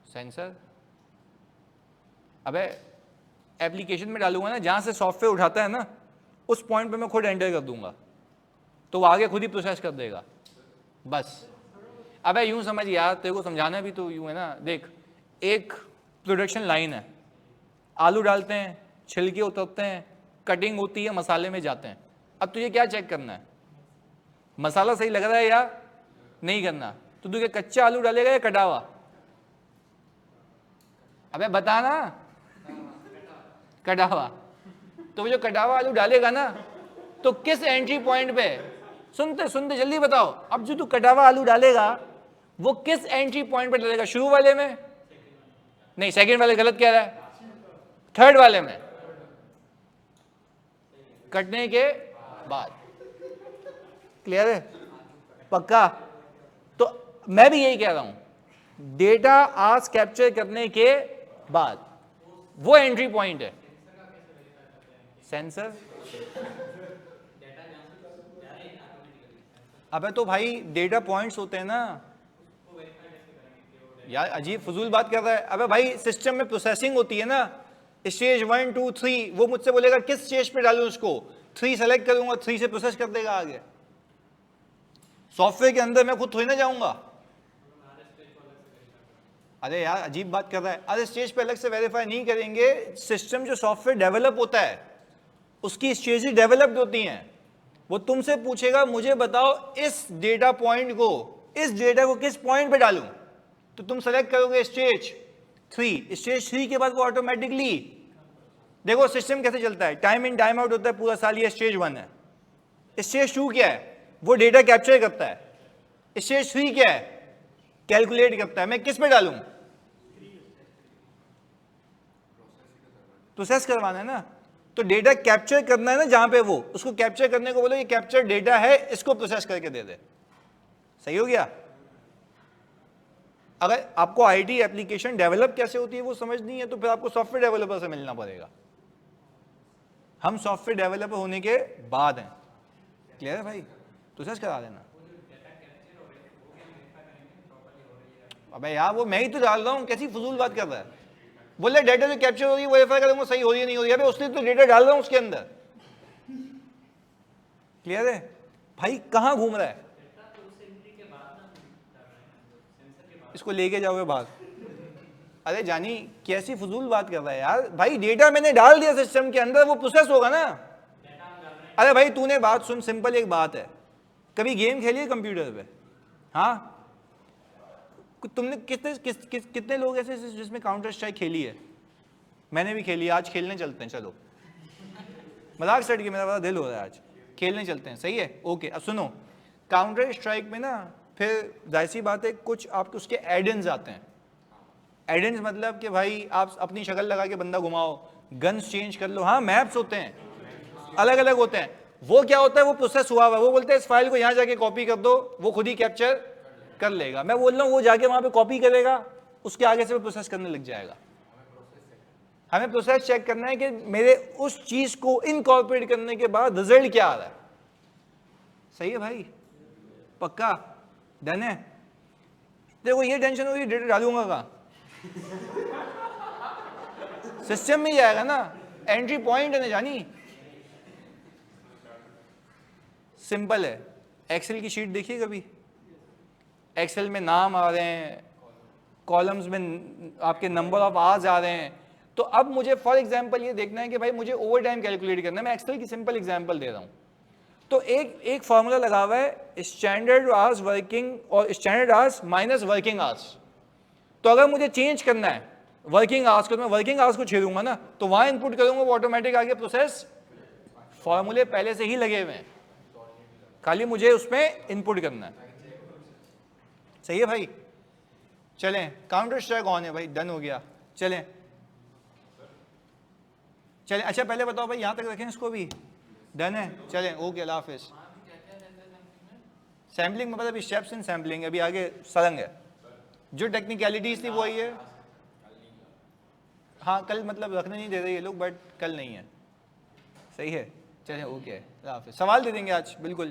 सेंसर, अबे एप्लीकेशन में डालूंगा ना, जहां से सॉफ्टवेयर उठाता है ना, उस पॉइंट पे मैं खुद एंटर कर दूंगा, तो वो आगे खुद ही प्रोसेस कर देगा बस। अबे यूं समझ यार, तेरे को समझाना भी तो यूं है ना। देख, एक प्रोडक्शन लाइन है, आलू डालते हैं, छिलके उतरते हैं, कटिंग होती है, मसाले में जाते हैं। अब तुझे क्या चेक करना है, मसाला सही लग रहा है या नहीं करना? तो तू क्या कच्चा आलू डालेगा या कटा हुआ? अबे बता ना, कटा हुआ। तो वो जो कटा हुआ आलू डालेगा ना, तो किस एंट्री पॉइंट पे, सुनते सुनते जल्दी बताओ, अब जो तू कटा हुआ आलू डालेगा वो किस एंट्री पॉइंट पे डालेगा? शुरू वाले में नहीं, सेकंड वाले गलत कह रहा है, थर्ड वाले में, कटने के बाद। क्लियर है? पक्का? तो मैं भी यही कह रहा हूं, डेटा आज कैप्चर करने के बाद वो एंट्री पॉइंट है। सेंसर, अबे तो भाई डेटा पॉइंट्स होते हैं ना यार, अजीब फजूल बात कर रहा है। अबे भाई सिस्टम में प्रोसेसिंग होती है ना, स्टेज 1 2 3, वो मुझसे बोलेगा किस स्टेज पे डालूं उसको, 3 सेलेक्ट करूंगा, 3 से प्रोसेस कर देगा आगे। सॉफ्टवेयर के अंदर मैं खुद थोड़ी ना जाऊंगा। अरे यार अजीब बात कर रहा है। अरे स्टेज पे अलग से वेरीफाई नहीं करेंगे, सिस्टम जो सॉफ्टवेयर डेवलप होता है उसकी स्टेजेस डेवलप्ड होती हैं। वो तुमसे पूछेगा मुझे बताओ इस डेटा पॉइंट को, इस डेटा को किस पॉइंट पे डालूं, तो तुम सेलेक्ट करोगे स्टेज 3। स्टेज 3 के बाद वो ऑटोमेटिकली, देखो सिस्टम कैसे चलता है, टाइम इन टाइम आउट होता है पूरा साल, ये स्टेज 1 है। स्टेज 2 क्या है? वो डेटा कैप्चर करता है। स्टेज 3 क्या है? कैलकुलेट करता है। मैं किस पे डालूं? प्रोसेस करवाना है ना, तो डेटा कैप्चर करना है ना, जहां पे वो, उसको कैप्चर करने को बोलो ये कैप्चर डेटा है, इसको प्रोसेस करके दे दे। सही हो गया? अगर आपको आईटी एप्लीकेशन डेवलप कैसे होती है वो समझनी है, तो फिर आपको सॉफ्टवेयर डेवलपर से मिलना पड़ेगा। हम सॉफ्टवेयर डेवलपर होने के बाद हैं। क्लियर है भाई? प्रोसेस करा देना। अबे यार वो मैं ही तो डाल रहा हूं, कैसी फजूल बात कर रहा है। बोले डेटा जो कैप्चर हो रही है वेरीफाई करूंगा सही हो रही है नहीं हो रही है, उसने तो डेटा डाल रहा हूं उसके अंदर। क्लियर है भाई, कहां घूम रहा है? इसको लेके जाओगे बाहर। अरे जानी कैसी फजूल बात कर रहा है यार, भाई डेटा मैंने डाल दिया सिस्टम के अंदर, वो प्रोसेस होगा ना। अरे भाई तूने बात सुन, सिंपल एक बात है, कभी गेम खेली है कंप्यूटर पे? हाँ, तुमने कितने लोग ऐसे जिसमें काउंटर स्ट्राइक खेली है? मैंने भी खेली, आज खेलने चलते हैं, चलो मजाक सेट के, मेरा बड़ा दिल हो रहा है, आज खेलने चलते हैं, सही है? ओके, अब सुनो, काउंटर स्ट्राइक में ना फिर जाहिर सी बात है कुछ आपके उसके एडेंस आते हैं। एडेंस मतलब कि भाई आप अपनी शक्ल लगा के बंदा घुमाओ, गन्स चेंज कर लो, हाँ मैप्स होते हैं, अलग अलग होते हैं। वो क्या होता है, वो प्रोसेस हुआ हुआ, वो बोलते हैं इस फाइल को यहाँ जाके कॉपी कर दो, वो खुद ही कैप्चर कर लेगा। मैं बोल रहा हूँ वो जाके वहाँ पे कॉपी करेगा, उसके आगे से वो प्रोसेस करने लग जाएगा। हमें प्रोसेस चेक करना है कि मेरे उस चीज को इनकॉर्पोरेट करने के बाद रिजल्ट क्या आ रहा है। सही है भाई, पक्का डन है? देखो ये टेंशन होगी डेटा डालूंगा कहाँ, सिस्टम में ही आएगा ना, एंट्री पॉइंट है ना जानी। सिंपल है, एक्सेल की शीट देखिए कभी, एक्सेल में नाम आ रहे हैं, कॉलम्स में आपके नंबर ऑफ आवर्स आ रहे हैं। तो अब मुझे फॉर एग्जांपल ये देखना है कि भाई मुझे ओवर टाइम कैलकुलेट करना है, मैं एक्सेल की सिंपल एग्जांपल दे रहा हूँ। तो एक फॉर्मूला लगा हुआ है स्टैंडर्ड आवर्स वर्किंग और standard hours minus working hours. तो अगर मुझे चेंज करना है वर्किंग आवर्स को, तो मैं वर्किंग आवर्स को छेड़ूंगा ना, तो वहां इनपुट करूंगा, वो ऑटोमेटिक आगे प्रोसेस, फॉर्मूले पहले से ही लगे हुए हैं, खाली मुझे उसमें इनपुट करना है। सही है भाई? चलें, काउंटर स्ट्राइक ऑन है भाई, डन हो गया, चलें चलें। अच्छा पहले बताओ भाई, यहां तक रखें इसको भी, डन है, चलें, ओके, अल्लाह हाफिज। सैम्पलिंग मतलब स्टेप्स इन सैम्पलिंग, अभी आगे सरंग है, जो टेक्निकलिटीज थी वो ही है। हाँ कल मतलब रखने नहीं दे रहे ये लोग, बट कल नहीं है, सही है? चलें, ओके, अल्लाह हाफिज। सवाल दे देंगे आज, बिल्कुल।